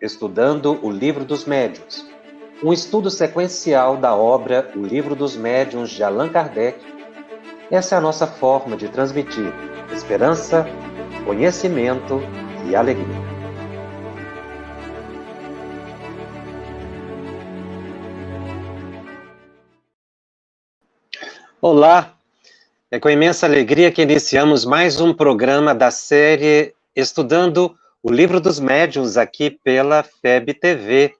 Estudando o Livro dos Médiuns, um estudo sequencial da obra O Livro dos Médiuns de Allan Kardec. Essa é a nossa forma de transmitir esperança, conhecimento e alegria. Olá! É com imensa alegria que iniciamos mais um programa da série Estudando o Livro dos Médiuns aqui pela FEB TV.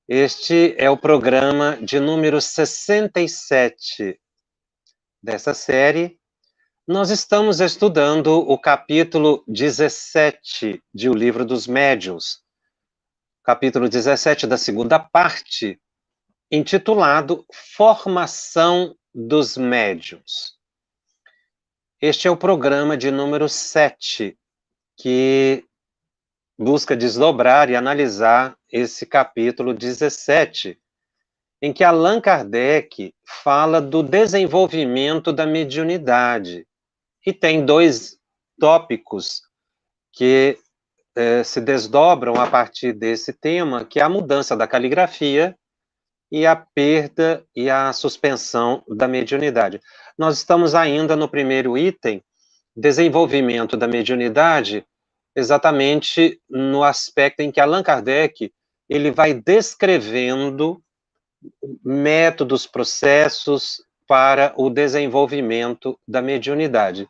Este é o programa de número 67 dessa série. Nós estamos estudando o capítulo 17 de O Livro dos Médiuns, capítulo 17 da segunda parte, intitulado Formação dos Médiuns. Este é o programa de número 7, que busca desdobrar e analisar esse capítulo 17, em que Allan Kardec fala do desenvolvimento da mediunidade. E tem dois tópicos que se desdobram a partir desse tema, que é a mudança da caligrafia e a perda e a suspensão da mediunidade. Nós estamos ainda no primeiro item, desenvolvimento da mediunidade, exatamente no aspecto em que Allan Kardec ele vai descrevendo métodos, processos para o desenvolvimento da mediunidade.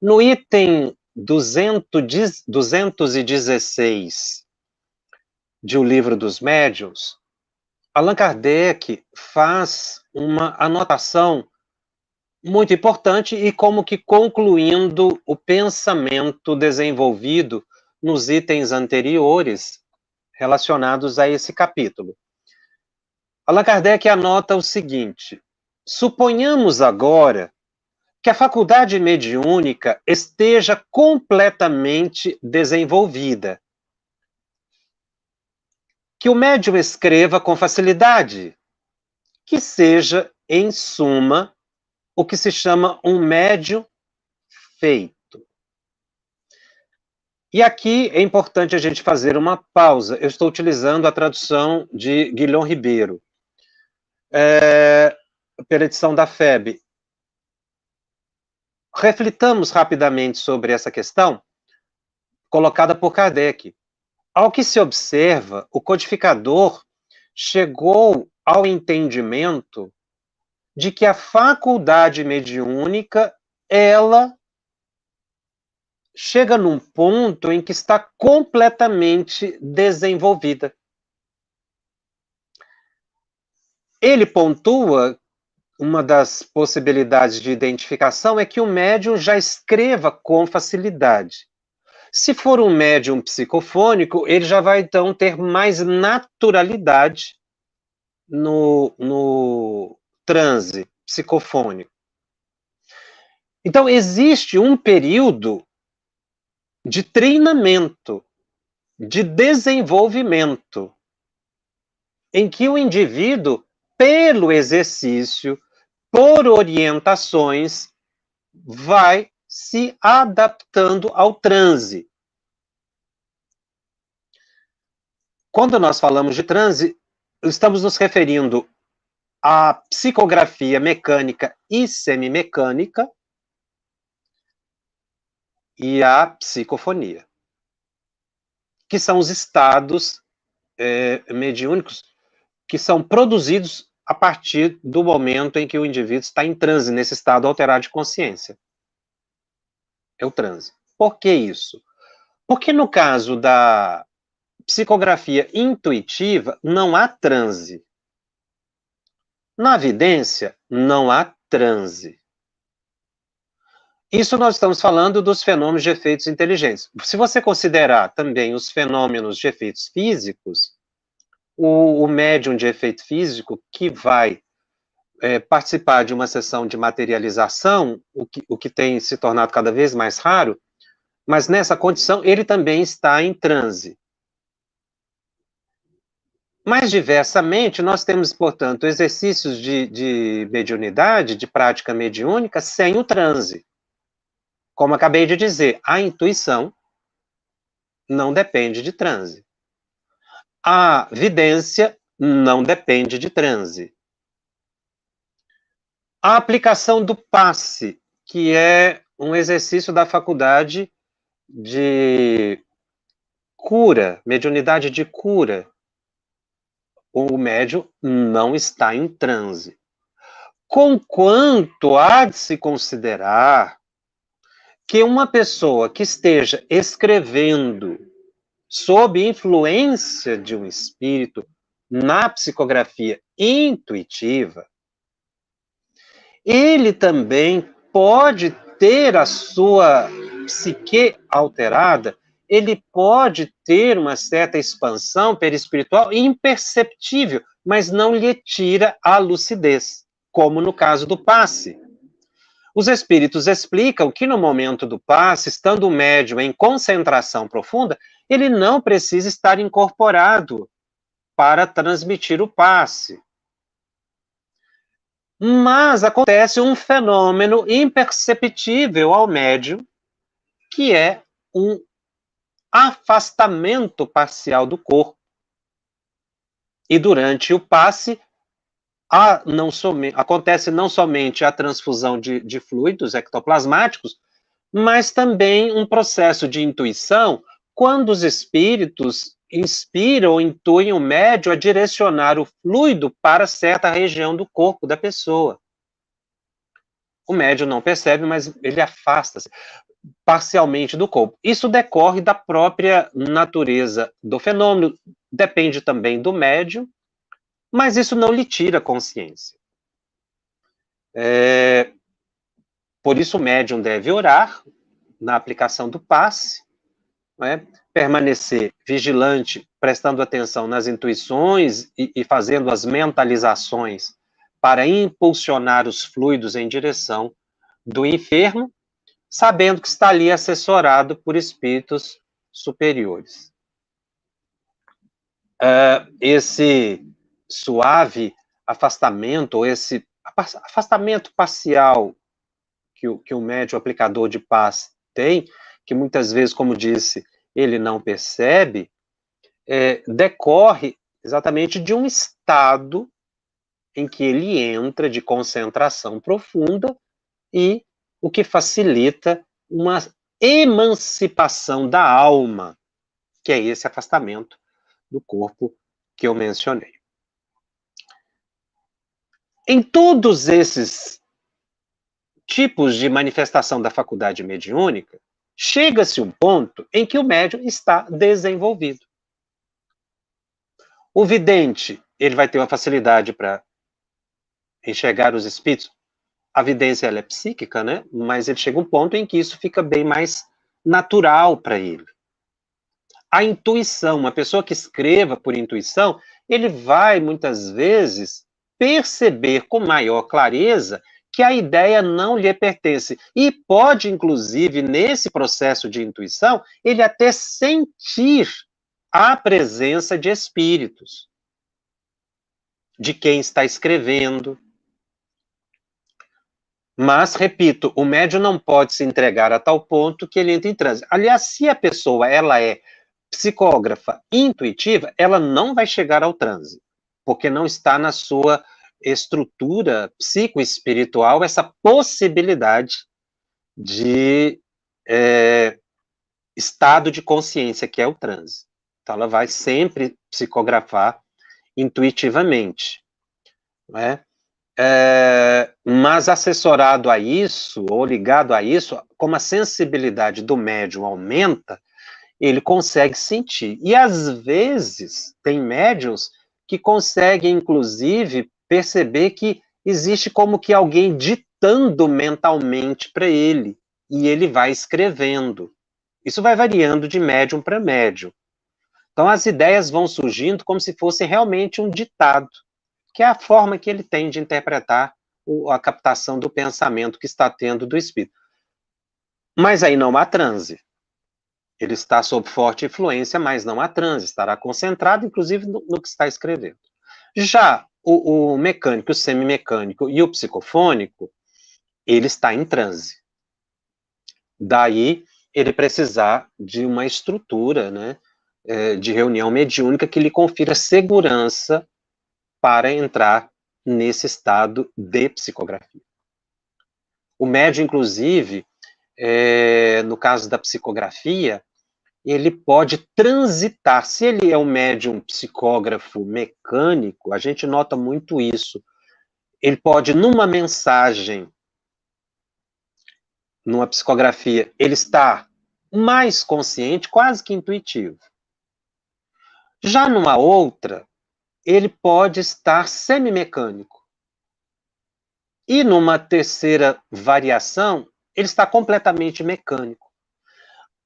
No item 216 de O Livro dos Médiuns, Allan Kardec faz uma anotação muito importante e como que concluindo o pensamento desenvolvido nos itens anteriores relacionados a esse capítulo. Allan Kardec anota o seguinte: suponhamos agora que a faculdade mediúnica esteja completamente desenvolvida, que o médium escreva com facilidade, que seja, em suma, o que se chama um médium feito. E aqui é importante a gente fazer uma pausa. Eu estou utilizando a tradução de Guilhom Ribeiro, pela edição da FEB. Reflitamos rapidamente sobre essa questão colocada por Kardec. Ao que se observa, o codificador chegou ao entendimento de que a faculdade mediúnica, ela chega num ponto em que está completamente desenvolvida. Ele pontua, uma das possibilidades de identificação é que o médium já escreva com facilidade. Se for um médium psicofônico, ele já vai, então, ter mais naturalidade no transe psicofônico. Então, existe um período de treinamento, de desenvolvimento, em que o indivíduo, pelo exercício, por orientações, vai se adaptando ao transe. Quando nós falamos de transe, estamos nos referindo à psicografia mecânica e semimecânica e à psicofonia, que são os estados mediúnicos que são produzidos a partir do momento em que o indivíduo está em transe, nesse estado alterado de consciência. É o transe. Por que isso? Porque no caso da psicografia intuitiva, não há transe. Na vidência, não há transe. Isso nós estamos falando dos fenômenos de efeitos inteligentes. Se você considerar também os fenômenos de efeitos físicos, o médium de efeito físico que vai participar de uma sessão de materialização, o que tem se tornado cada vez mais raro, mas nessa condição ele também está em transe. Mais diversamente, nós temos, portanto, exercícios de mediunidade, de prática mediúnica, sem o transe. Como acabei de dizer, a intuição não depende de transe. A vidência não depende de transe. A aplicação do passe, que é um exercício da faculdade de cura, mediunidade de cura. O médium não está em transe. Conquanto há de se considerar que uma pessoa que esteja escrevendo sob influência de um espírito na psicografia intuitiva, ele também pode ter a sua psique alterada, ele pode ter uma certa expansão perispiritual imperceptível, mas não lhe tira a lucidez, como no caso do passe. Os espíritos explicam que no momento do passe, estando o médium em concentração profunda, ele não precisa estar incorporado para transmitir o passe. Mas acontece um fenômeno imperceptível ao médium, que é um afastamento parcial do corpo. E durante o passe, acontece não somente a transfusão de fluidos ectoplasmáticos, mas também um processo de intuição, quando os espíritos inspiram ou intuem o médium a direcionar o fluido para certa região do corpo da pessoa. O médium não percebe, mas ele afasta-se parcialmente do corpo. Isso decorre da própria natureza do fenômeno, depende também do médium, mas isso não lhe tira a consciência. Por isso o médium deve orar na aplicação do passe, permanecer vigilante, prestando atenção nas intuições e fazendo as mentalizações para impulsionar os fluidos em direção do enfermo, sabendo que está ali assessorado por espíritos superiores. Esse suave afastamento, ou esse afastamento parcial que o médium aplicador de paz tem, que muitas vezes, como disse, ele não percebe, decorre exatamente de um estado em que ele entra de concentração profunda e o que facilita uma emancipação da alma, que é esse afastamento do corpo que eu mencionei. Em todos esses tipos de manifestação da faculdade mediúnica, chega-se um ponto em que o médium está desenvolvido. O vidente, ele vai ter uma facilidade para enxergar os espíritos. A vidência, ela é psíquica, né? Mas ele chega um ponto em que isso fica bem mais natural para ele. A intuição, uma pessoa que escreva por intuição, ele vai, muitas vezes, perceber com maior clareza que a ideia não lhe pertence. E pode, inclusive, nesse processo de intuição, ele até sentir a presença de espíritos, de quem está escrevendo. Mas, repito, o médium não pode se entregar a tal ponto que ele entra em transe. Aliás, se a pessoa ela é psicógrafa intuitiva, ela não vai chegar ao transe, porque não está na sua estrutura psicoespiritual essa possibilidade de estado de consciência, que é o transe. Então, ela vai sempre psicografar intuitivamente, não é? Mas assessorado a isso, ou ligado a isso, como a sensibilidade do médium aumenta, ele consegue sentir. E às vezes tem médiuns que conseguem, inclusive, perceber que existe como que alguém ditando mentalmente para ele, e ele vai escrevendo. Isso vai variando de médium para médium. Então as ideias vão surgindo como se fosse realmente um ditado, que é a forma que ele tem de interpretar a captação do pensamento que está tendo do espírito. Mas aí não há transe. Ele está sob forte influência, mas não há transe, estará concentrado, inclusive, no que está escrevendo. Já o mecânico, o semimecânico e o psicofônico, ele está em transe. Daí, ele precisar de uma estrutura, né, de reunião mediúnica que lhe confira segurança para entrar nesse estado de psicografia. O médium, inclusive, no caso da psicografia, ele pode transitar. Se ele é um médium psicógrafo mecânico, a gente nota muito isso. Ele pode, numa mensagem, numa psicografia, ele está mais consciente, quase que intuitivo. Já numa outra, ele pode estar semimecânico. E numa terceira variação, ele está completamente mecânico.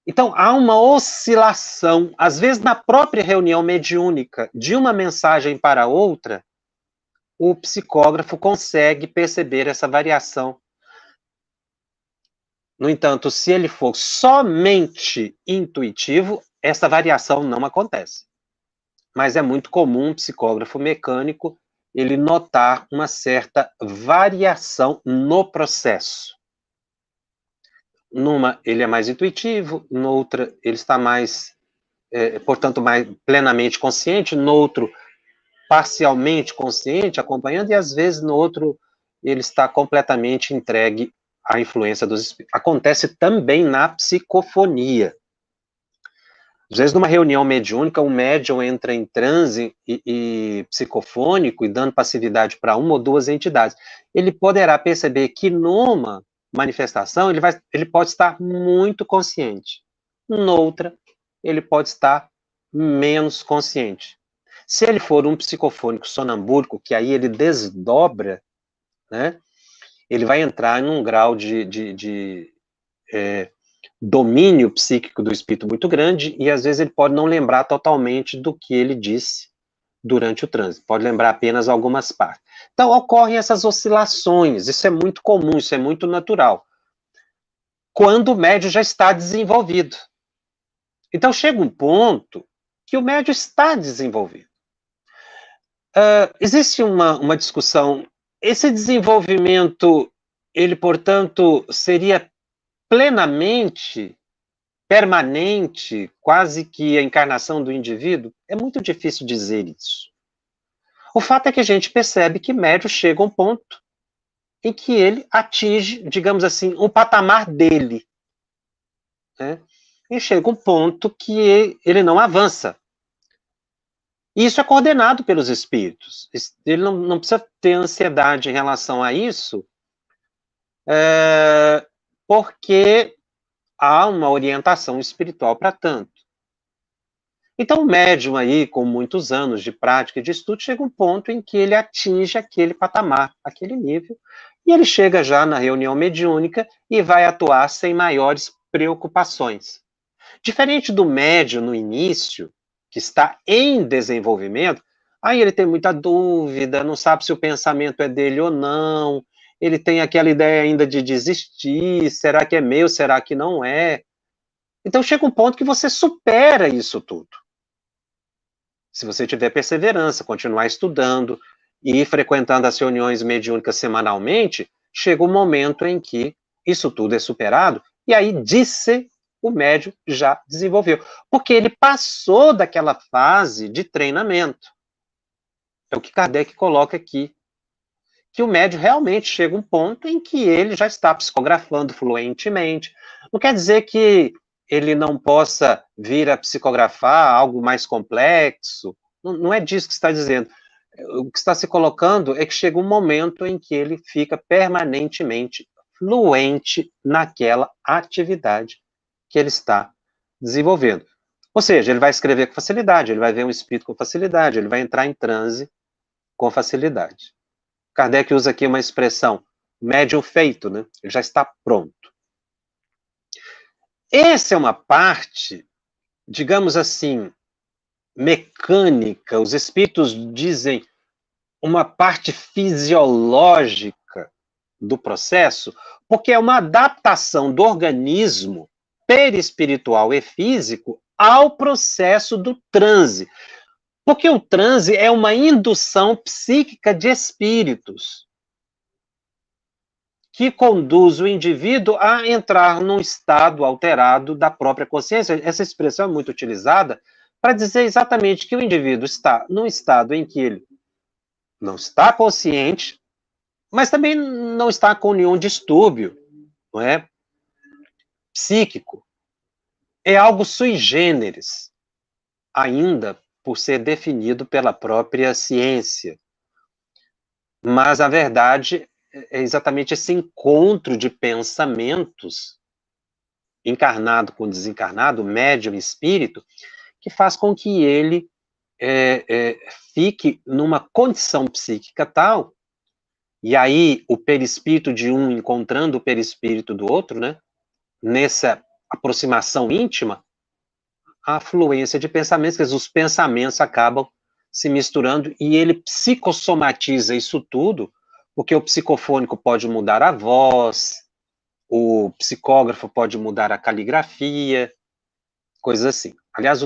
Então, há uma oscilação, às vezes na própria reunião mediúnica, de uma mensagem para outra, o psicógrafo consegue perceber essa variação. No entanto, se ele for somente intuitivo, essa variação não acontece. Mas é muito comum um psicógrafo mecânico ele notar uma certa variação no processo. Numa, ele é mais intuitivo, noutra, ele está mais, portanto, mais plenamente consciente, noutro, parcialmente consciente, acompanhando, e às vezes no outro, ele está completamente entregue à influência dos espíritos. Acontece também na psicofonia. Às vezes, numa reunião mediúnica, um médium entra em transe e psicofônico e dando passividade para uma ou duas entidades. Ele poderá perceber que numa manifestação ele pode estar muito consciente. Noutra, ele pode estar menos consciente. Se ele for um psicofônico sonambúlico, que aí ele desdobra, né, ele vai entrar num grau de domínio psíquico do espírito muito grande, e às vezes ele pode não lembrar totalmente do que ele disse durante o trânsito, pode lembrar apenas algumas partes. Então, ocorrem essas oscilações, isso é muito comum, isso é muito natural, quando o médium já está desenvolvido. Então, chega um ponto que o médium está desenvolvido. Existe uma discussão, esse desenvolvimento, ele, portanto, seria plenamente permanente, quase que a encarnação do indivíduo? É muito difícil dizer isso. O fato é que a gente percebe que médium chega a um ponto em que ele atinge, digamos assim, o patamar dele. Né? E chega um ponto que ele não avança. E isso é coordenado pelos espíritos. Ele não precisa ter ansiedade em relação a isso, porque há uma orientação espiritual para tanto. Então, o médium aí, com muitos anos de prática e de estudo, chega um ponto em que ele atinge aquele patamar, aquele nível, e ele chega já na reunião mediúnica e vai atuar sem maiores preocupações. Diferente do médium no início, que está em desenvolvimento, aí ele tem muita dúvida, não sabe se o pensamento é dele ou não, ele tem aquela ideia ainda de desistir, será que é meu, será que não é? Então chega um ponto que você supera isso tudo. Se você tiver perseverança, continuar estudando e ir frequentando as reuniões mediúnicas semanalmente, chega um momento em que isso tudo é superado, e aí disse o médium já desenvolveu, porque ele passou daquela fase de treinamento. É o que Kardec coloca aqui, que o médium realmente chega a um ponto em que ele já está psicografando fluentemente. Não quer dizer que ele não possa vir a psicografar algo mais complexo, não é disso que está dizendo. O que está se colocando é que chega um momento em que ele fica permanentemente fluente naquela atividade que ele está desenvolvendo. Ou seja, ele vai escrever com facilidade, ele vai ver um espírito com facilidade, ele vai entrar em transe com facilidade. Kardec usa aqui uma expressão, médium feito, né? Ele já está pronto. Essa é uma parte, digamos assim, mecânica, os espíritos dizem uma parte fisiológica do processo, porque é uma adaptação do organismo perispiritual e físico ao processo do transe. Porque o transe é uma indução psíquica de espíritos que conduz o indivíduo a entrar num estado alterado da própria consciência. Essa expressão é muito utilizada para dizer exatamente que o indivíduo está num estado em que ele não está consciente, mas também não está com nenhum distúrbio, não é? Psíquico. É algo sui generis, ainda por ser definido pela própria ciência. Mas a verdade é exatamente esse encontro de pensamentos, encarnado com desencarnado, médium e espírito, que faz com que ele fique numa condição psíquica tal, e aí o perispírito de um encontrando o perispírito do outro, né, nessa aproximação íntima, a fluência de pensamentos, quer dizer, os pensamentos acabam se misturando e ele psicossomatiza isso tudo, porque o psicofônico pode mudar a voz, o psicógrafo pode mudar a caligrafia, coisas assim. Aliás,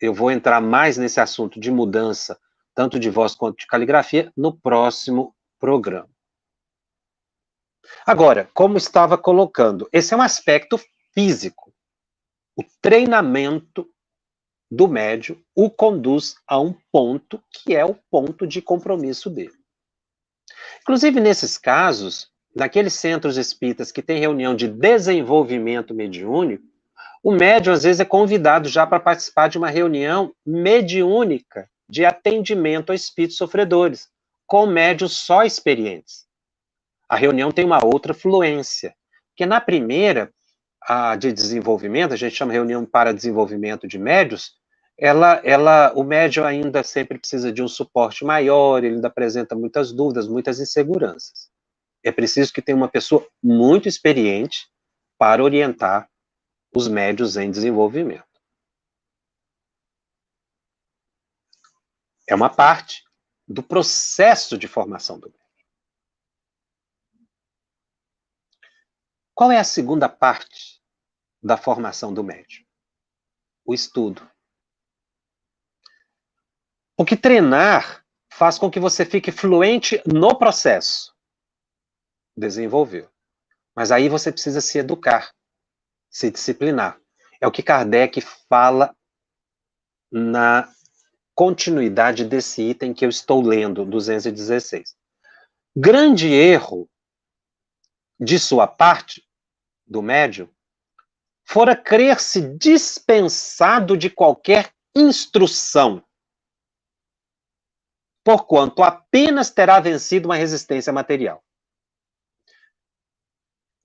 eu vou entrar mais nesse assunto de mudança, tanto de voz quanto de caligrafia, no próximo programa. Agora, como estava colocando, esse é um aspecto físico. O treinamento do médium o conduz a um ponto que é o ponto de compromisso dele. Inclusive, nesses casos, naqueles centros espíritas que tem reunião de desenvolvimento mediúnico, o médium, às vezes, é convidado já para participar de uma reunião mediúnica de atendimento a espíritos sofredores, com médiuns só experientes. A reunião tem uma outra fluência, porque na primeira, a de desenvolvimento, a gente chama reunião para desenvolvimento de médiuns, o médium ainda sempre precisa de um suporte maior, ele ainda apresenta muitas dúvidas, muitas inseguranças. É preciso que tenha uma pessoa muito experiente para orientar os médiuns em desenvolvimento. É uma parte do processo de formação do médium. Qual é a segunda parte da formação do médium? O estudo. Porque treinar faz com que você fique fluente no processo. Desenvolveu. Mas aí você precisa se educar, se disciplinar. É o que Kardec fala na continuidade desse item que eu estou lendo, 216. Grande erro de sua parte, do médium, fora crer-se dispensado de qualquer instrução, porquanto apenas terá vencido uma resistência material.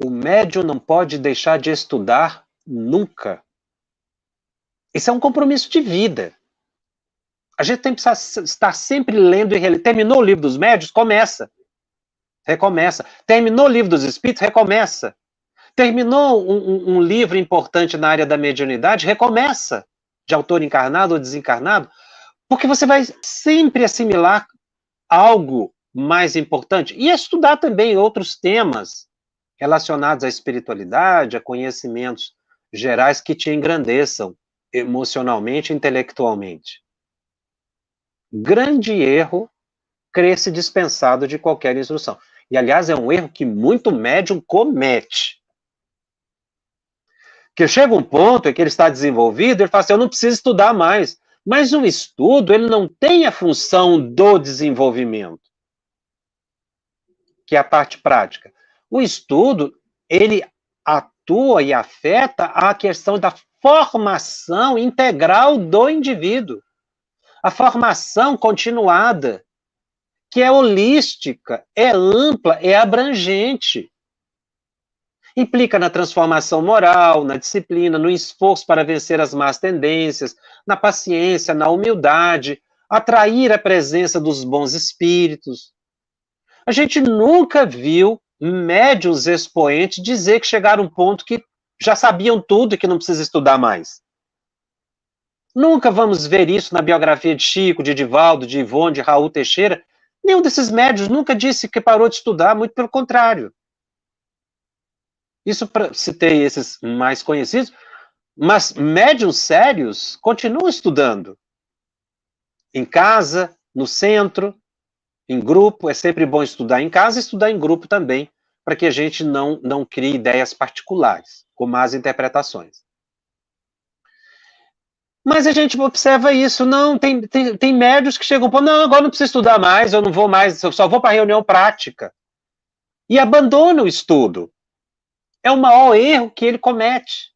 O médium não pode deixar de estudar nunca. Isso é um compromisso de vida. A gente tem que estar sempre lendo e relendo. Terminou o livro dos médiuns? Começa. Recomeça. Terminou o livro dos espíritos? Recomeça. Terminou um livro importante na área da mediunidade? Recomeça. De autor encarnado ou desencarnado? Porque você vai sempre assimilar algo mais importante. E estudar também outros temas relacionados à espiritualidade, a conhecimentos gerais que te engrandeçam emocionalmente e intelectualmente. Grande erro crer-se dispensado de qualquer instrução. E, aliás, é um erro que muito médium comete. Que chega um ponto em que ele está desenvolvido, ele fala assim, eu não preciso estudar mais. Mas o estudo, ele não tem a função do desenvolvimento, que é a parte prática. O estudo, ele atua e afeta a questão da formação integral do indivíduo. A formação continuada, que é holística, é ampla, é abrangente. Implica na transformação moral, na disciplina, no esforço para vencer as más tendências, na paciência, na humildade, atrair a presença dos bons espíritos. A gente nunca viu médiuns expoentes dizer que chegaram a um ponto que já sabiam tudo e que não precisa estudar mais. Nunca vamos ver isso na biografia de Chico, de Divaldo, de Ivone, de Raul Teixeira. Nenhum desses médiuns nunca disse que parou de estudar, muito pelo contrário. Isso citei esses mais conhecidos, mas médiuns sérios continuam estudando. Em casa, no centro, em grupo. É sempre bom estudar em casa e estudar em grupo também, para que a gente não crie ideias particulares, com más interpretações. Mas a gente observa isso, não, tem médios que chegam, não, agora não preciso estudar mais, eu não vou mais, eu só vou para reunião prática. E abandona o estudo. É o maior erro que ele comete.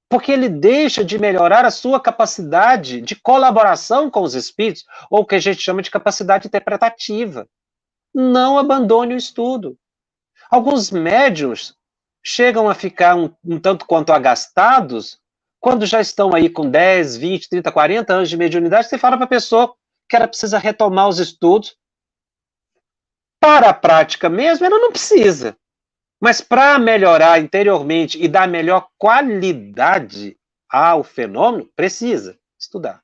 Porque ele deixa de melhorar a sua capacidade de colaboração com os espíritos, ou o que a gente chama de capacidade interpretativa. Não abandone o estudo. Alguns médiuns chegam a ficar um tanto quanto agastados quando já estão aí com 10, 20, 30, 40 anos de mediunidade. Você fala para a pessoa que ela precisa retomar os estudos. Para a prática mesmo, ela não precisa. Mas para melhorar interiormente e dar melhor qualidade ao fenômeno, precisa estudar.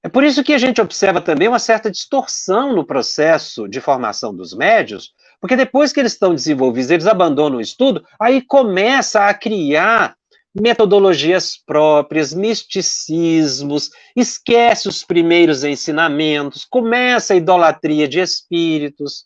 É por isso que a gente observa também uma certa distorção no processo de formação dos médios, porque depois que eles estão desenvolvidos, eles abandonam o estudo, aí começa a criar metodologias próprias, misticismos, esquece os primeiros ensinamentos, começa a idolatria de espíritos.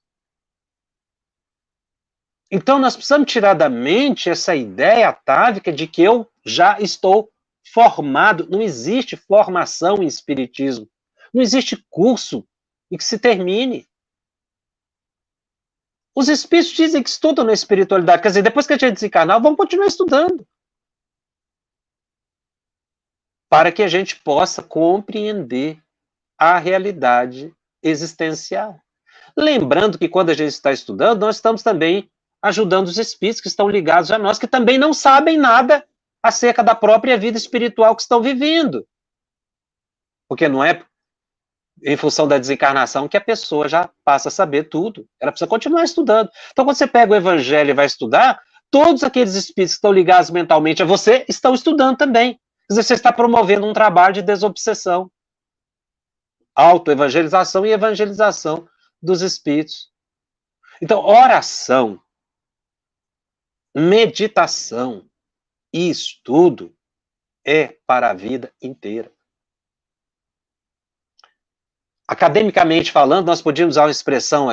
Então, nós precisamos tirar da mente essa ideia atávica de que eu já estou formado. Não existe formação em espiritismo. Não existe curso e que se termine. Os espíritos dizem que estudam na espiritualidade. Quer dizer, depois que a gente desencarnar, vamos continuar estudando. Para que a gente possa compreender a realidade existencial. Lembrando que quando a gente está estudando, nós estamos também ajudando os espíritos que estão ligados a nós, que também não sabem nada acerca da própria vida espiritual que estão vivendo. Porque não é em função da desencarnação que a pessoa já passa a saber tudo. Ela precisa continuar estudando. Então, quando você pega o evangelho e vai estudar, todos aqueles espíritos que estão ligados mentalmente a você estão estudando também. Quer dizer, você está promovendo um trabalho de desobsessão, autoevangelização e evangelização dos espíritos. Então, oração, meditação e estudo é para a vida inteira. Academicamente falando, nós podíamos usar uma expressão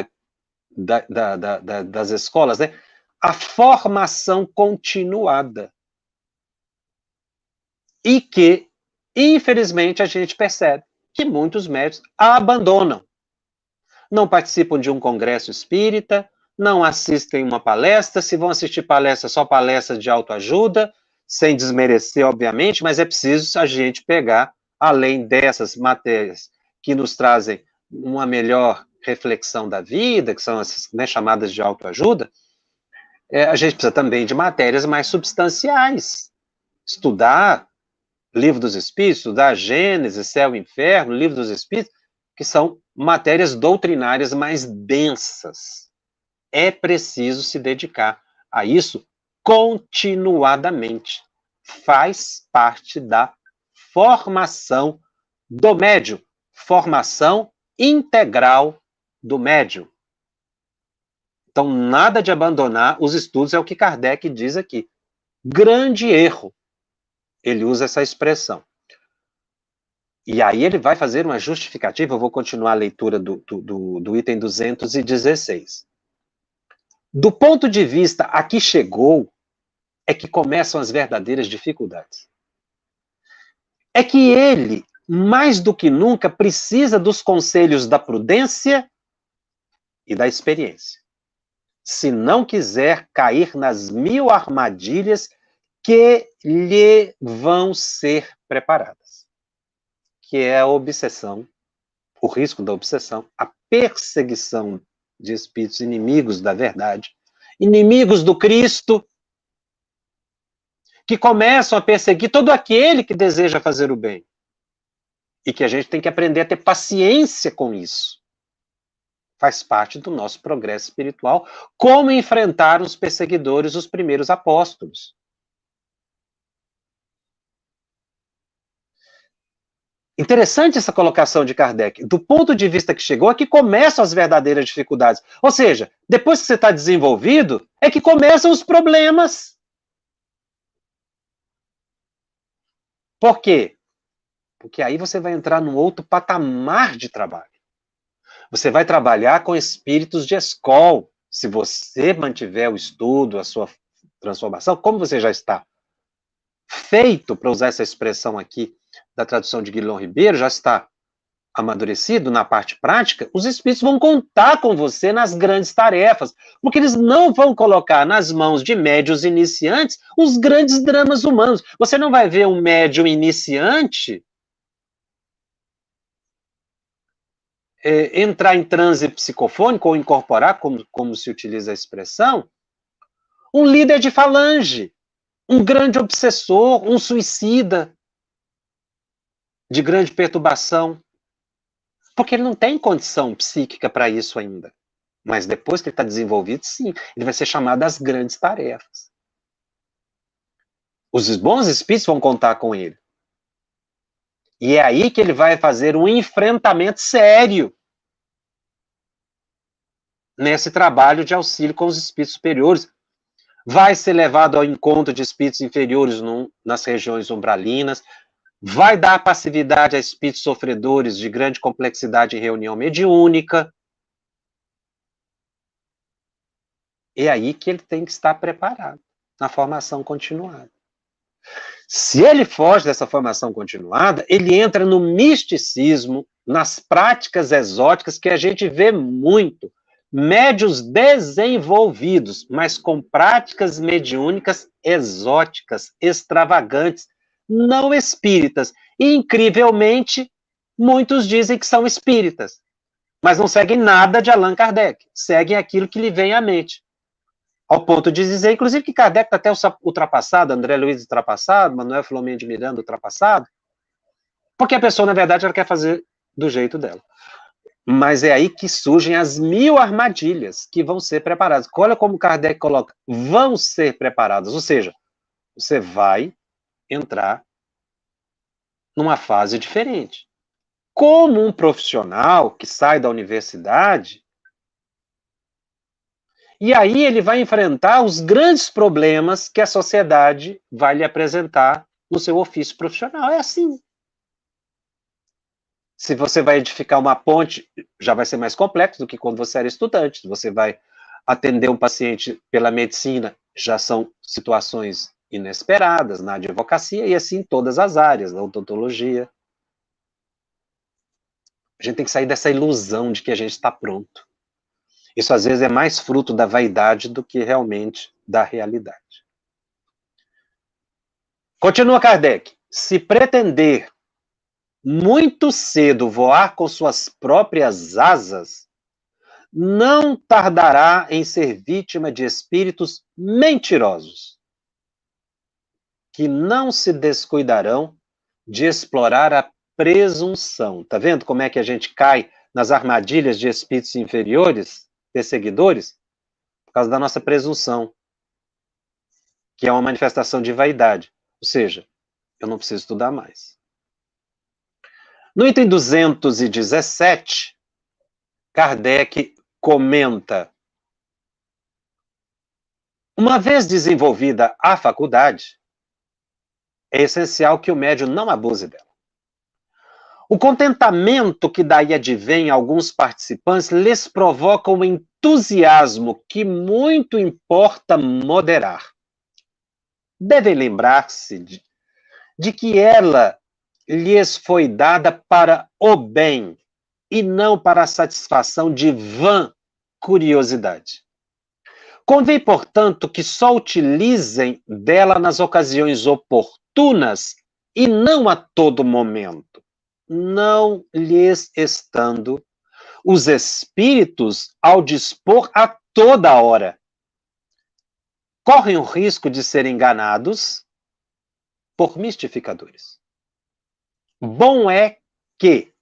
das escolas, né? A formação continuada. E que, infelizmente, a gente percebe que muitos médicos a abandonam. Não participam de um congresso espírita, não assistem uma palestra, se vão assistir palestra, só palestra de autoajuda, sem desmerecer, obviamente, mas é preciso a gente pegar, além dessas matérias que nos trazem uma melhor reflexão da vida, que são essas, né, chamadas de autoajuda, a gente precisa também de matérias mais substanciais. Estudar Livro dos Espíritos, estudar Gênesis, Céu e Inferno, Livro dos Espíritos, que são matérias doutrinárias mais densas. É preciso se dedicar a isso continuadamente. Faz parte da formação do médium, formação integral do médium. Então, nada de abandonar os estudos, é o que Kardec diz aqui. Grande erro. Ele usa essa expressão. E aí ele vai fazer uma justificativa, eu vou continuar a leitura do item 216. Do ponto de vista a que chegou, é que começam as verdadeiras dificuldades. É que ele, mais do que nunca, precisa dos conselhos da prudência e da experiência. Se não quiser cair nas 1000 armadilhas que lhe vão ser preparadas. Que é a obsessão, o risco da obsessão, a perseguição de espíritos inimigos da verdade, inimigos do Cristo, que começam a perseguir todo aquele que deseja fazer o bem. E que a gente tem que aprender a ter paciência com isso. Faz parte do nosso progresso espiritual, como enfrentar os perseguidores, os primeiros apóstolos. Interessante essa colocação de Kardec. Do ponto de vista que chegou, é que começam as verdadeiras dificuldades. Ou seja, depois que você está desenvolvido, é que começam os problemas. Por quê? Porque aí você vai entrar num outro patamar de trabalho. Você vai trabalhar com espíritos de escola. Se você mantiver o estudo, a sua transformação, como você já está feito, para usar essa expressão aqui da tradução de Guilherme Ribeiro, já está amadurecido na parte prática, os espíritos vão contar com você nas grandes tarefas, porque eles não vão colocar nas mãos de médiuns iniciantes os grandes dramas humanos. Você não vai ver um médium iniciante entrar em transe psicofônico ou incorporar, como se utiliza a expressão, um líder de falange, um grande obsessor, um suicida de grande perturbação. Porque ele não tem condição psíquica para isso ainda. Mas depois que ele está desenvolvido, sim, ele vai ser chamado às grandes tarefas. Os bons espíritos vão contar com ele. E é aí que ele vai fazer um enfrentamento sério nesse trabalho de auxílio com os espíritos superiores. Vai ser levado ao encontro de espíritos inferiores nas regiões umbralinas, vai dar passividade a espíritos sofredores de grande complexidade em reunião mediúnica. É aí que ele tem que estar preparado, na formação continuada. Se ele foge dessa formação continuada, ele entra no misticismo, nas práticas exóticas que a gente vê muito. Médios desenvolvidos, mas com práticas mediúnicas exóticas, extravagantes, não espíritas. E, incrivelmente, muitos dizem que são espíritas, mas não seguem nada de Allan Kardec, seguem aquilo que lhe vem à mente. Ao ponto de dizer, inclusive, que Kardec está até ultrapassado, André Luiz ultrapassado, Manuel Filomeno de Miranda ultrapassado, porque a pessoa, na verdade, ela quer fazer do jeito dela. Mas é aí que surgem as 1000 armadilhas que vão ser preparadas. Olha como Kardec coloca, vão ser preparadas, ou seja, você vai entrar numa fase diferente. Como um profissional que sai da universidade, e aí ele vai enfrentar os grandes problemas que a sociedade vai lhe apresentar no seu ofício profissional. É assim. Se você vai edificar uma ponte, já vai ser mais complexo do que quando você era estudante. Se você vai atender um paciente pela medicina, já são situações inesperadas, na advocacia, e assim em todas as áreas, na odontologia. A gente tem que sair dessa ilusão de que a gente está pronto. Isso, às vezes, é mais fruto da vaidade do que realmente da realidade. Continua Kardec. Se pretender muito cedo voar com suas próprias asas, não tardará em ser vítima de espíritos mentirosos, que não se descuidarão de explorar a presunção. Tá vendo como é que a gente cai nas armadilhas de espíritos inferiores, perseguidores? Por causa da nossa presunção, que é uma manifestação de vaidade. Ou seja, eu não preciso estudar mais. No item 217, Kardec comenta: uma vez desenvolvida a faculdade, é essencial que o médium não abuse dela. O contentamento que daí advém a alguns participantes lhes provoca um entusiasmo que muito importa moderar. Devem lembrar-se de que ela lhes foi dada para o bem e não para a satisfação de vã curiosidade. Convém, portanto, que só utilizem dela nas ocasiões oportunas e não a todo momento, não lhes estando os espíritos ao dispor a toda hora. Correm o risco de serem enganados por mistificadores. Bom é que,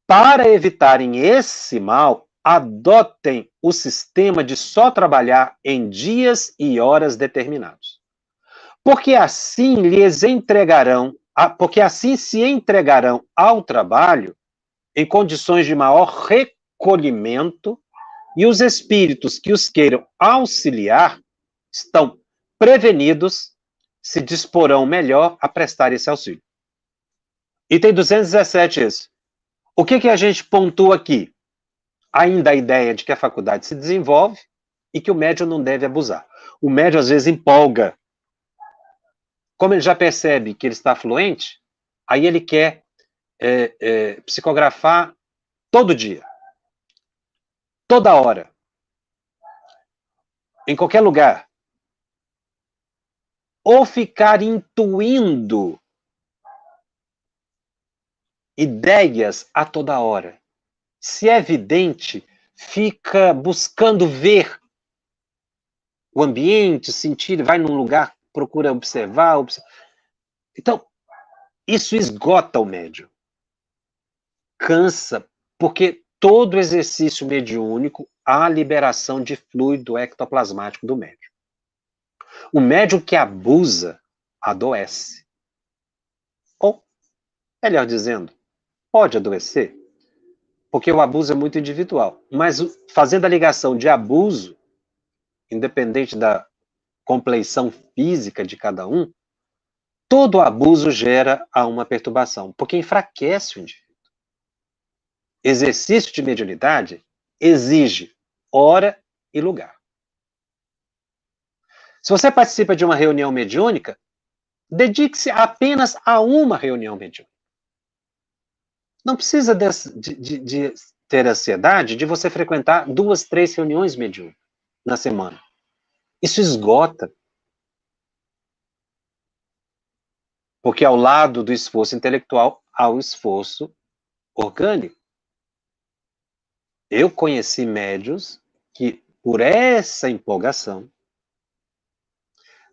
para evitarem esse mal, adotem o sistema de só trabalhar em dias e horas determinados. Porque assim se entregarão ao trabalho em condições de maior recolhimento, e os espíritos que os queiram auxiliar estão prevenidos, se disporão melhor a prestar esse auxílio. Item 217 esse. O que a gente pontua aqui? Ainda a ideia de que a faculdade se desenvolve e que o médium não deve abusar. O médium, às vezes, empolga. Como ele já percebe que ele está fluente, aí ele quer psicografar todo dia, toda hora, em qualquer lugar. Ou ficar intuindo ideias a toda hora. Se é vidente, fica buscando ver o ambiente, sentir, vai num lugar, procura observar. Então, isso esgota o médium. Cansa, porque todo exercício mediúnico há liberação de fluido ectoplasmático do médium. O médium que abusa, adoece. Ou, melhor dizendo, pode adoecer, porque o abuso é muito individual. Mas fazendo a ligação de abuso, independente da compleição física de cada um, todo abuso gera uma perturbação, porque enfraquece o indivíduo. Exercício de mediunidade exige hora e lugar. Se você participa de uma reunião mediúnica, dedique-se apenas a uma reunião mediúnica. Não precisa de ter ansiedade de você frequentar 2, 3 reuniões mediúnicas na semana. Isso esgota. Porque ao lado do esforço intelectual, há o esforço orgânico. Eu conheci médiuns que, por essa empolgação,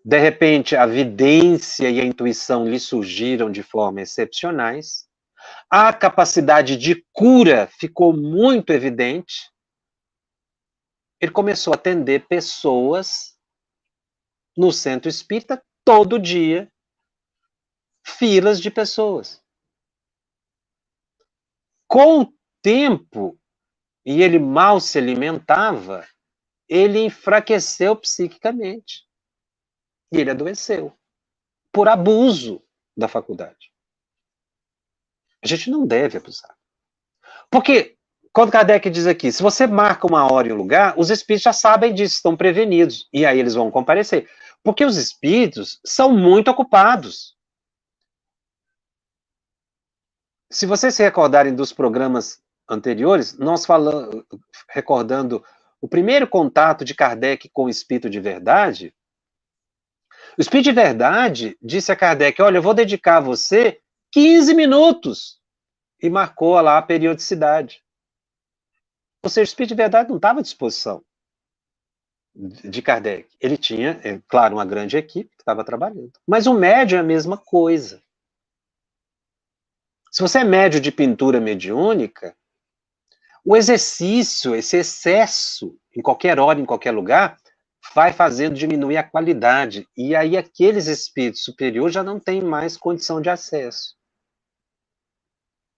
de repente a vidência e a intuição lhe surgiram de forma excepcionais, a capacidade de cura ficou muito evidente, ele começou a atender pessoas no centro espírita todo dia, filas de pessoas. Com o tempo, e ele mal se alimentava, ele enfraqueceu psiquicamente. E ele adoeceu. Por abuso da faculdade. A gente não deve abusar. Porque, quando Kardec diz aqui, se você marca uma hora e um lugar, os espíritos já sabem disso, estão prevenidos. E aí eles vão comparecer. Porque os espíritos são muito ocupados. Se vocês se recordarem dos programas anteriores, nós falamos, recordando o primeiro contato de Kardec com o espírito de verdade, o espírito de verdade disse a Kardec, olha, eu vou dedicar a você 15 minutos. E marcou lá a periodicidade. Ou seja, o espírito de verdade não estava à disposição de Kardec. Ele tinha, claro, uma grande equipe que estava trabalhando. Mas o médium é a mesma coisa. Se você é médium de pintura mediúnica, o exercício, esse excesso, em qualquer hora, em qualquer lugar, vai fazendo diminuir a qualidade. E aí aqueles espíritos superiores já não têm mais condição de acesso.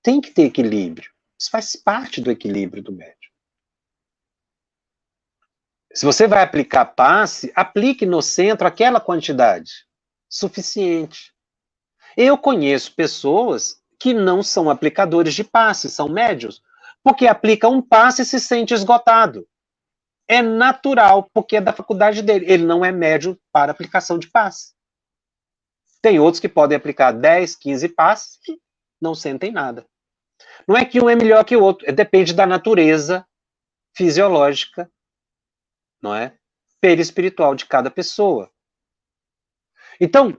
Tem que ter equilíbrio. Isso faz parte do equilíbrio do médium. Se você vai aplicar passe, aplique no centro aquela quantidade suficiente. Eu conheço pessoas que não são aplicadores de passe, são médios, porque aplica um passe e se sente esgotado. É natural, porque é da faculdade dele. Ele não é médio para aplicação de passe. Tem outros que podem aplicar 10, 15 passes e não sentem nada. Não é que um é melhor que o outro, depende da natureza fisiológica, não é? Perispiritual de cada pessoa. Então,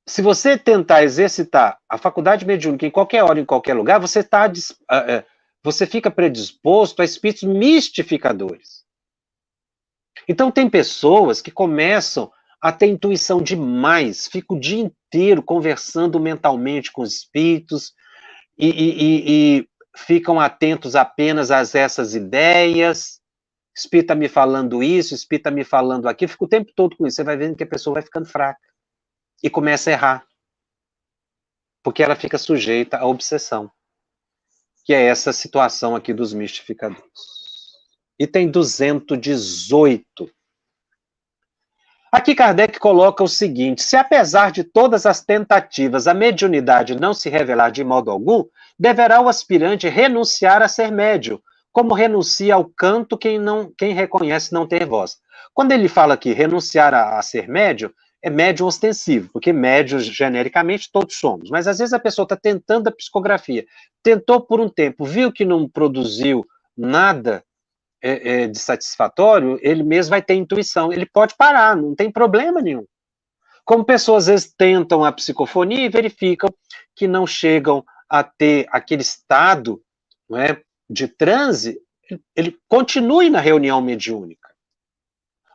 se você tentar exercitar a faculdade mediúnica em qualquer hora, em qualquer lugar, você fica predisposto a espíritos mistificadores. Então, tem pessoas que começam a ter intuição demais, ficam o dia inteiro conversando mentalmente com os espíritos e ficam atentos apenas a essas ideias. Espírito está me falando isso, espírito está me falando aquilo, fica o tempo todo com isso. Você vai vendo que a pessoa vai ficando fraca e começa a errar, porque ela fica sujeita à obsessão, que é essa situação aqui dos mistificadores. Item 218. Aqui Kardec coloca o seguinte, se apesar de todas as tentativas a mediunidade não se revelar de modo algum, deverá o aspirante renunciar a ser médium, como renuncia ao canto quem reconhece não ter voz. Quando ele fala aqui renunciar a ser médium, é médium ostensivo, porque médios, genericamente, todos somos. Mas, às vezes, a pessoa está tentando a psicografia, tentou por um tempo, viu que não produziu nada de satisfatório, ele mesmo vai ter intuição. Ele pode parar, não tem problema nenhum. Como pessoas, às vezes, tentam a psicofonia e verificam que não chegam a ter aquele estado, não é, de transe, ele continue na reunião mediúnica.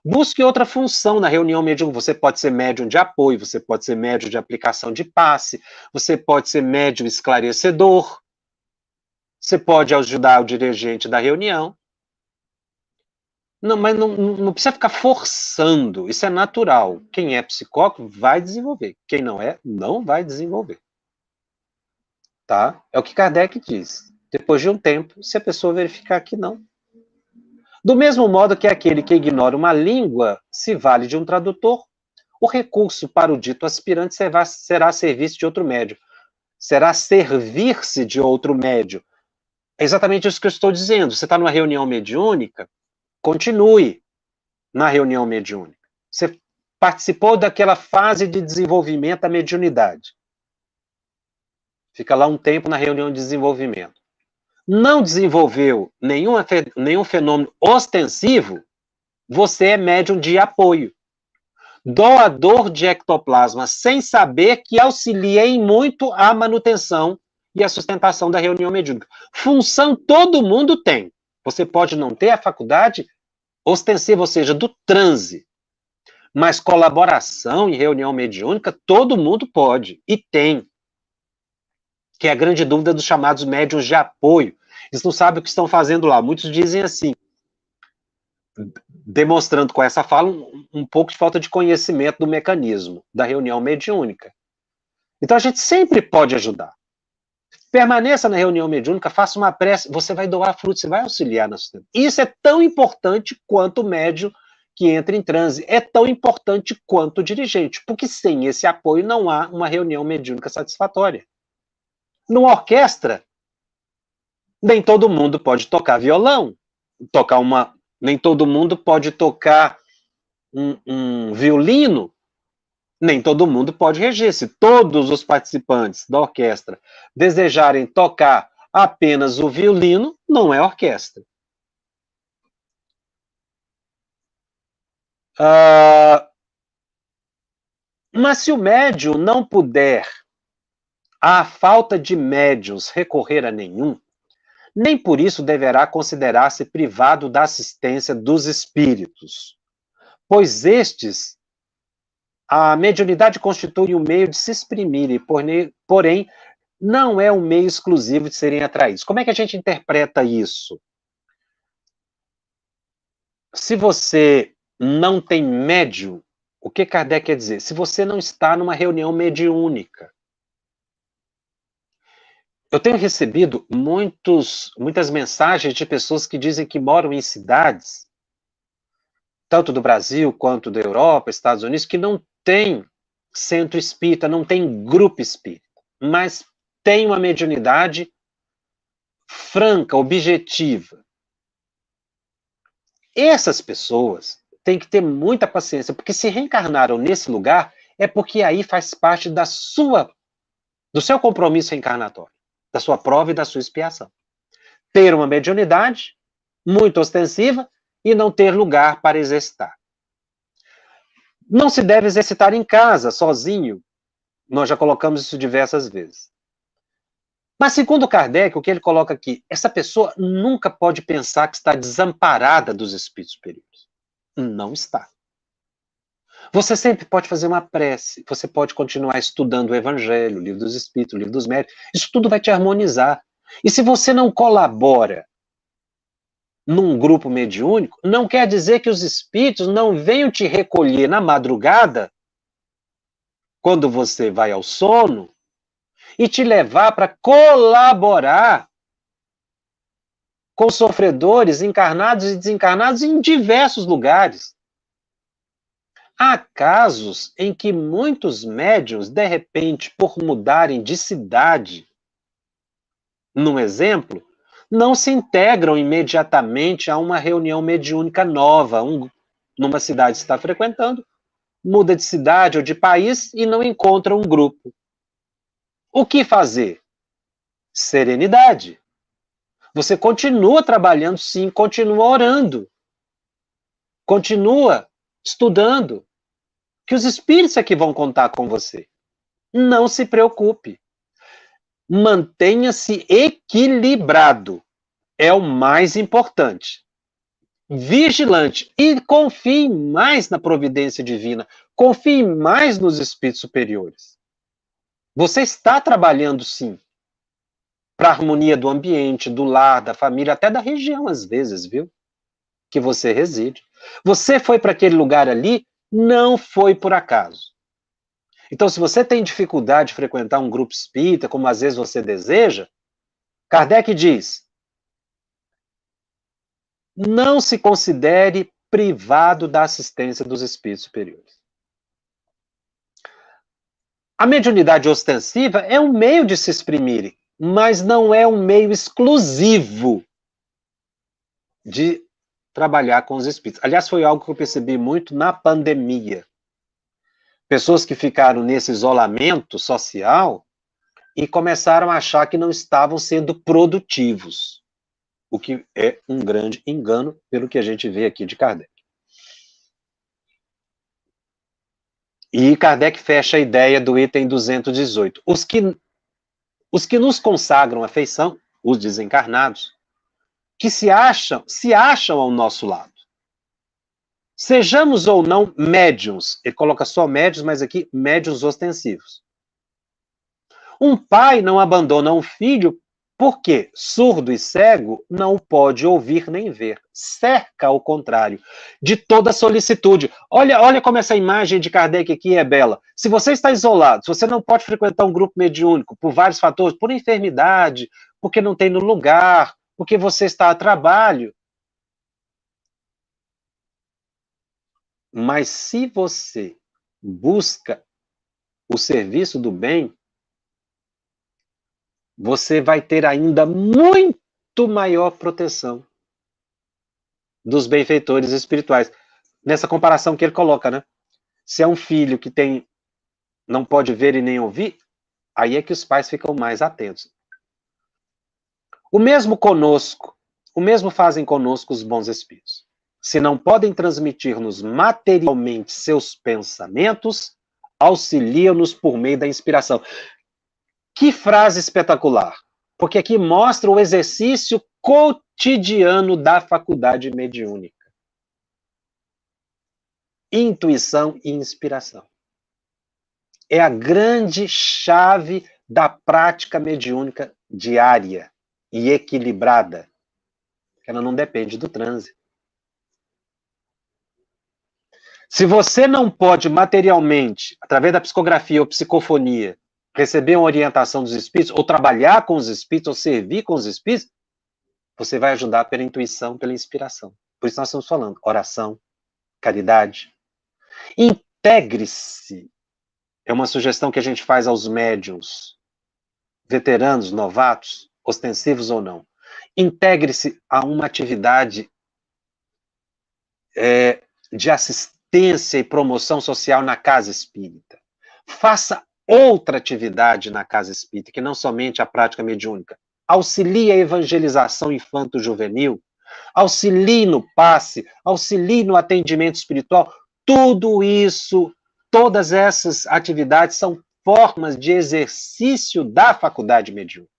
Busque outra função na reunião mediúnica. Você pode ser médium de apoio, você pode ser médium de aplicação de passe, você pode ser médium esclarecedor, você pode ajudar o dirigente da reunião. Não, mas não precisa ficar forçando, isso é natural. Quem é psicólogo vai desenvolver, quem não é, não vai desenvolver. Tá? É o que Kardec diz. Depois de um tempo, se a pessoa verificar que não. Do mesmo modo que aquele que ignora uma língua se vale de um tradutor, o recurso para o dito aspirante será serviço de outro médium. Será servir-se de outro médium. É exatamente isso que eu estou dizendo. Você está numa reunião mediúnica, continue na reunião mediúnica. Você participou daquela fase de desenvolvimento da mediunidade. Fica lá um tempo na reunião de desenvolvimento. Não desenvolveu nenhum fenômeno ostensivo, você é médium de apoio. Doador de ectoplasma, sem saber que auxilia em muito a manutenção e a sustentação da reunião mediúnica. Função todo mundo tem. Você pode não ter a faculdade ostensiva, ou seja, do transe. Mas colaboração em reunião mediúnica, todo mundo pode, e tem. Que é a grande dúvida dos chamados médiuns de apoio. Eles não sabem o que estão fazendo lá. Muitos dizem assim, demonstrando com essa fala um pouco de falta de conhecimento do mecanismo da reunião mediúnica. Então a gente sempre pode ajudar. Permaneça na reunião mediúnica, faça uma prece, você vai doar frutos, você vai auxiliar na sustentação. Isso é tão importante quanto o médium que entra em transe, é tão importante quanto o dirigente, porque sem esse apoio não há uma reunião mediúnica satisfatória. Numa orquestra, nem todo mundo pode tocar violão, nem todo mundo pode tocar um violino, nem todo mundo pode reger. Se todos os participantes da orquestra desejarem tocar apenas o violino, não é orquestra. Mas se o médium não puder, à falta de médiuns, recorrer a nenhum, nem por isso deverá considerar-se privado da assistência dos espíritos, pois estes, a mediunidade constitui um meio de se exprimirem, porém, não é um meio exclusivo de serem atraídos. Como é que a gente interpreta isso? Se você não tem médium, o que Kardec quer dizer? Se você não está numa reunião mediúnica. Eu tenho recebido muitas mensagens de pessoas que dizem que moram em cidades, tanto do Brasil quanto da Europa, Estados Unidos, que não tem centro espírita, não tem grupo espírita, mas tem uma mediunidade franca, objetiva. Essas pessoas têm que ter muita paciência, porque se reencarnaram nesse lugar, é porque aí faz parte do seu compromisso reencarnatório, da sua prova e da sua expiação. Ter uma mediunidade muito ostensiva e não ter lugar para exercitar. Não se deve exercitar em casa, sozinho. Nós já colocamos isso diversas vezes. Mas, segundo Kardec, o que ele coloca aqui, essa pessoa nunca pode pensar que está desamparada dos espíritos superiores. Não está. Você sempre pode fazer uma prece, você pode continuar estudando o Evangelho, o Livro dos Espíritos, o Livro dos Médiuns, isso tudo vai te harmonizar. E se você não colabora num grupo mediúnico, não quer dizer que os espíritos não venham te recolher na madrugada, quando você vai ao sono, e te levar para colaborar com sofredores encarnados e desencarnados em diversos lugares. Há casos em que muitos médiuns, de repente, por mudarem de cidade, num exemplo, não se integram imediatamente a uma reunião mediúnica nova, numa cidade que está frequentando, muda de cidade ou de país e não encontra um grupo. O que fazer? Serenidade. Você continua trabalhando, sim, continua orando, continua estudando, que os espíritos é que vão contar com você. Não se preocupe. Mantenha-se equilibrado. É o mais importante. Vigilante. E confie mais na providência divina. Confie mais nos espíritos superiores. Você está trabalhando, sim, para a harmonia do ambiente, do lar, da família, até da região, às vezes, viu? Que você reside. Você foi para aquele lugar ali, não foi por acaso. Então, se você tem dificuldade de frequentar um grupo espírita, como às vezes você deseja, Kardec diz: não se considere privado da assistência dos espíritos superiores. A mediunidade ostensiva é um meio de se exprimir, mas não é um meio exclusivo de trabalhar com os espíritos. Aliás, foi algo que eu percebi muito na pandemia. Pessoas que ficaram nesse isolamento social e começaram a achar que não estavam sendo produtivos, o que é um grande engano, pelo que a gente vê aqui de Kardec. E Kardec fecha a ideia do item 218. Os que nos consagram a afeição, os desencarnados, que se acham ao nosso lado. Sejamos ou não médiuns, ele coloca só médiuns, mas aqui médiuns ostensivos. Um pai não abandona um filho porque surdo e cego não pode ouvir nem ver. Cerca ao contrário, de toda solicitude. Olha como essa imagem de Kardec aqui é bela. Se você está isolado, se você não pode frequentar um grupo mediúnico por vários fatores, por enfermidade, porque não tem no lugar, porque você está a trabalho. Mas se você busca o serviço do bem, você vai ter ainda muito maior proteção dos benfeitores espirituais. Nessa comparação que ele coloca, né? Se é um filho que não pode ver e nem ouvir, aí é que os pais ficam mais atentos. O mesmo conosco, o mesmo fazem conosco os bons espíritos. Se não podem transmitir-nos materialmente seus pensamentos, auxiliam-nos por meio da inspiração. Que frase espetacular! Porque aqui mostra o exercício cotidiano da faculdade mediúnica. Intuição e inspiração. É a grande chave da prática mediúnica diária e equilibrada. Ela não depende do trânsito. Se você não pode materialmente, através da psicografia ou psicofonia, receber uma orientação dos espíritos, ou trabalhar com os espíritos, ou servir com os espíritos, você vai ajudar pela intuição, pela inspiração. Por isso nós estamos falando, oração, caridade. Integre-se. É uma sugestão que a gente faz aos médiuns, veteranos, novatos, ostensivos ou não. Integre-se a uma atividade de assistência e promoção social na casa espírita. Faça outra atividade na casa espírita, que não somente a prática mediúnica. Auxilie a evangelização infanto-juvenil, auxilie no passe, auxilie no atendimento espiritual. Tudo isso, todas essas atividades são formas de exercício da faculdade mediúnica.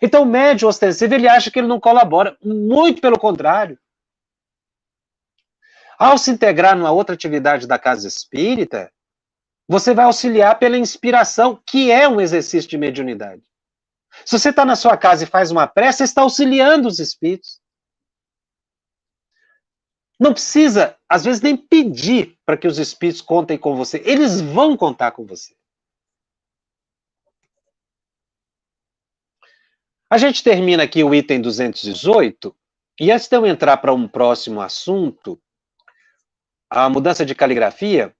Então, o médium ostensivo, ele acha que ele não colabora. Muito pelo contrário. Ao se integrar numa outra atividade da casa espírita, você vai auxiliar pela inspiração, que é um exercício de mediunidade. Se você está na sua casa e faz uma prece, você está auxiliando os espíritos. Não precisa, às vezes, nem pedir para que os espíritos contem com você. Eles vão contar com você. A gente termina aqui o item 218, e antes de eu entrar para um próximo assunto, a mudança de caligrafia,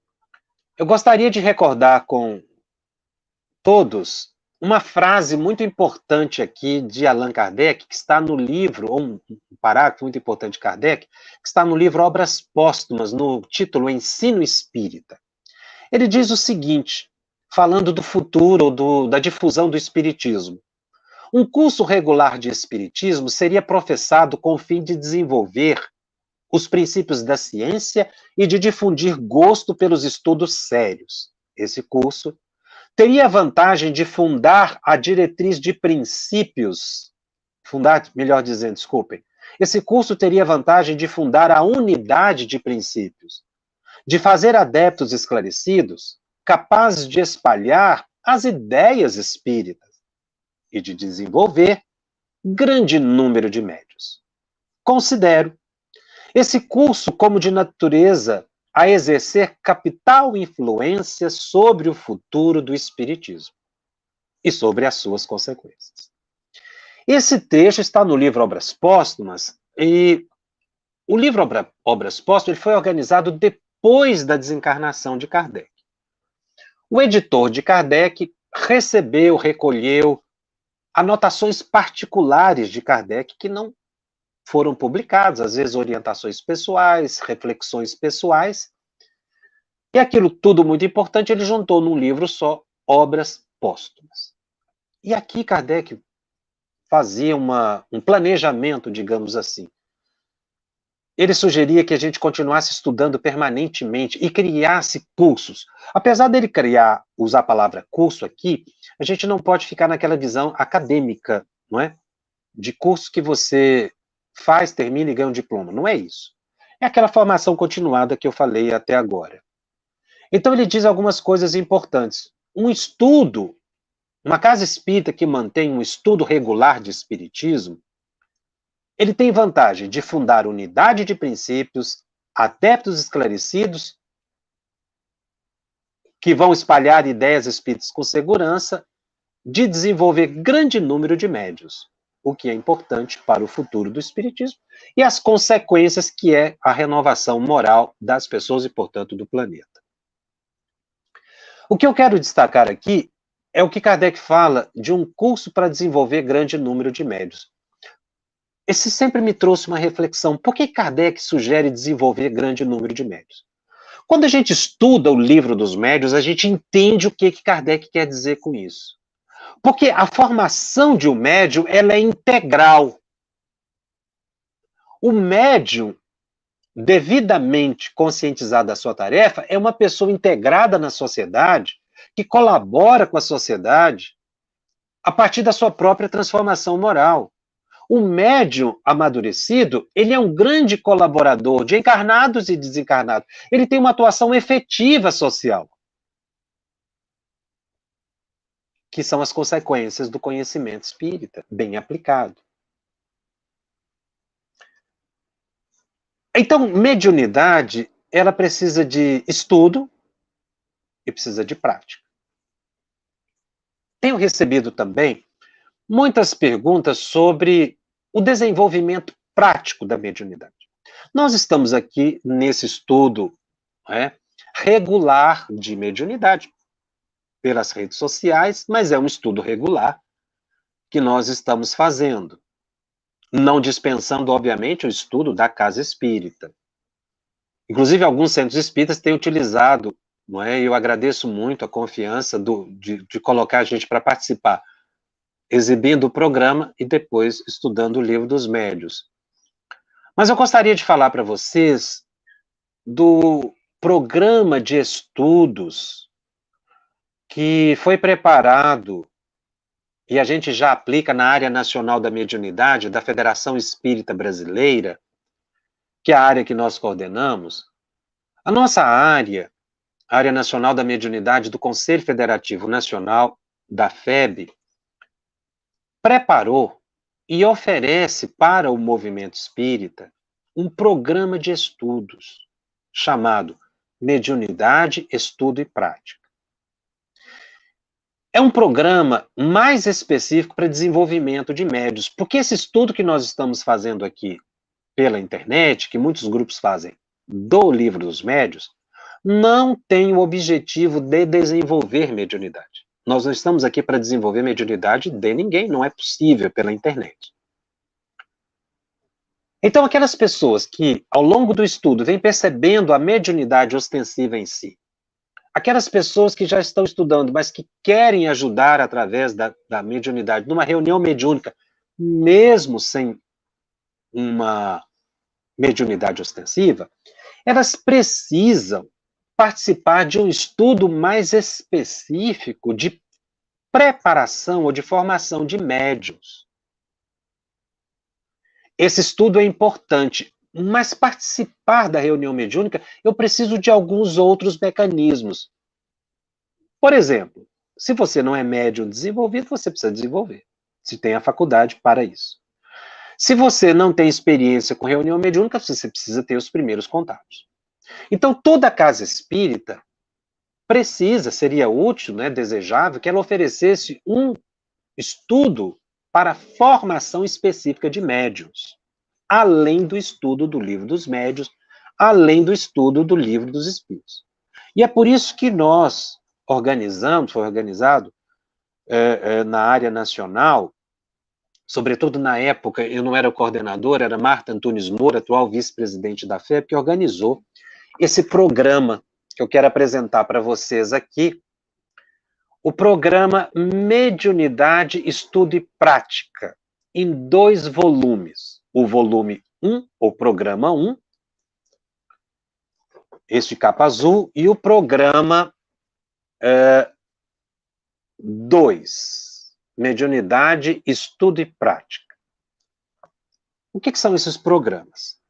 eu gostaria de recordar com todos uma frase muito importante aqui de Allan Kardec, que está no livro, ou um parágrafo muito importante de Kardec, que está no livro Obras Póstumas, no título Ensino Espírita. Ele diz o seguinte, falando do futuro, da difusão do espiritismo. Um curso regular de espiritismo seria professado com o fim de desenvolver os princípios da ciência e de difundir gosto pelos estudos sérios. Esse curso teria a vantagem de fundar a diretriz de princípios, melhor dizendo, desculpem, esse curso teria a vantagem de fundar a unidade de princípios, de fazer adeptos esclarecidos, capazes de espalhar as ideias espíritas e de desenvolver grande número de médios. Considero esse curso como de natureza a exercer capital influência sobre o futuro do espiritismo e sobre as suas consequências. Esse trecho está no livro Obras Póstumas, e o livro Obras Póstumas ele foi organizado depois da desencarnação de Kardec. O editor de Kardec recolheu anotações particulares de Kardec que não foram publicadas, às vezes orientações pessoais, reflexões pessoais, e aquilo tudo muito importante ele juntou num livro só, Obras Póstumas. E aqui Kardec fazia um planejamento, digamos assim. Ele sugeria que a gente continuasse estudando permanentemente e criasse cursos. Apesar dele usar a palavra curso aqui, a gente não pode ficar naquela visão acadêmica, não é? De curso que você faz, termina e ganha um diploma. Não é isso. É aquela formação continuada que eu falei até agora. Então ele diz algumas coisas importantes. Um estudo, uma casa espírita que mantém um estudo regular de espiritismo, ele tem vantagem de fundar unidade de princípios, adeptos esclarecidos, que vão espalhar ideias espíritas com segurança, de desenvolver grande número de médios, o que é importante para o futuro do espiritismo, e as consequências que é a renovação moral das pessoas e, portanto, do planeta. O que eu quero destacar aqui é o que Kardec fala de um curso para desenvolver grande número de médios. Esse sempre me trouxe uma reflexão. Por que Kardec sugere desenvolver grande número de médios? Quando a gente estuda o livro dos médios, a gente entende o que Kardec quer dizer com isso. Porque a formação de um médium, ela é integral. O médium, devidamente conscientizado da sua tarefa, é uma pessoa integrada na sociedade, que colabora com a sociedade a partir da sua própria transformação moral. O médium amadurecido, ele é um grande colaborador de encarnados e desencarnados. Ele tem uma atuação efetiva social, que são as consequências do conhecimento espírita, bem aplicado. Então, mediunidade, ela precisa de estudo e precisa de prática. Tenho recebido também muitas perguntas sobre o desenvolvimento prático da mediunidade. Nós estamos aqui nesse estudo regular de mediunidade pelas redes sociais, mas é um estudo regular que nós estamos fazendo, não dispensando, obviamente, o estudo da casa espírita. Inclusive, alguns centros espíritas têm utilizado, não é? Eu agradeço muito a confiança de colocar a gente para participar, exibindo o programa e depois estudando o livro dos médios. Mas eu gostaria de falar para vocês do programa de estudos que foi preparado e a gente já aplica na área nacional da mediunidade da Federação Espírita Brasileira, que é a área que nós coordenamos. A nossa área, a área nacional da mediunidade do Conselho Federativo Nacional, da FEB, preparou e oferece para o movimento espírita um programa de estudos chamado Mediunidade, Estudo e Prática. É um programa mais específico para desenvolvimento de médios, porque esse estudo que nós estamos fazendo aqui pela internet, que muitos grupos fazem do livro dos médios, não tem o objetivo de desenvolver mediunidade. Nós não estamos aqui para desenvolver mediunidade de ninguém, não é possível pela internet. Então, aquelas pessoas que, ao longo do estudo, vêm percebendo a mediunidade ostensiva em si, aquelas pessoas que já estão estudando, mas que querem ajudar através da mediunidade, numa reunião mediúnica, mesmo sem uma mediunidade ostensiva, elas precisam participar de um estudo mais específico de preparação ou de formação de médiuns. Esse estudo é importante, mas participar da reunião mediúnica, eu preciso de alguns outros mecanismos. Por exemplo, se você não é médium desenvolvido, você precisa desenvolver, se tem a faculdade para isso. Se você não tem experiência com reunião mediúnica, você precisa ter os primeiros contatos. Então, toda casa espírita seria útil, né, desejável, que ela oferecesse um estudo para a formação específica de médiuns, além do estudo do Livro dos Médiuns, além do estudo do Livro dos Espíritos. E é por isso que nós foi organizado na área nacional, sobretudo na época, eu não era o coordenador, era Marta Antunes Moura, atual vice-presidente da FEB, que organizou esse programa que eu quero apresentar para vocês aqui, o programa Mediunidade, Estudo e Prática, em 2 volumes. O volume 1, ou programa 1, esse de capa azul, e o programa 2, Mediunidade, Estudo e Prática. O que são esses programas?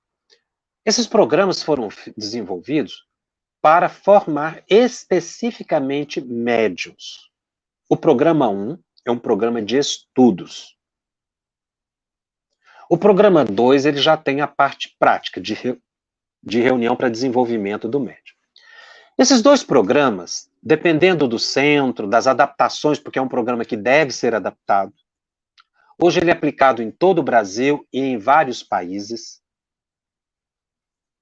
Esses programas foram desenvolvidos para formar especificamente médiuns. O programa 1 é um programa de estudos. O programa 2, ele já tem a parte prática de reunião para desenvolvimento do médium. Esses 2 programas, dependendo do centro, das adaptações, porque é um programa que deve ser adaptado, hoje ele é aplicado em todo o Brasil e em vários países,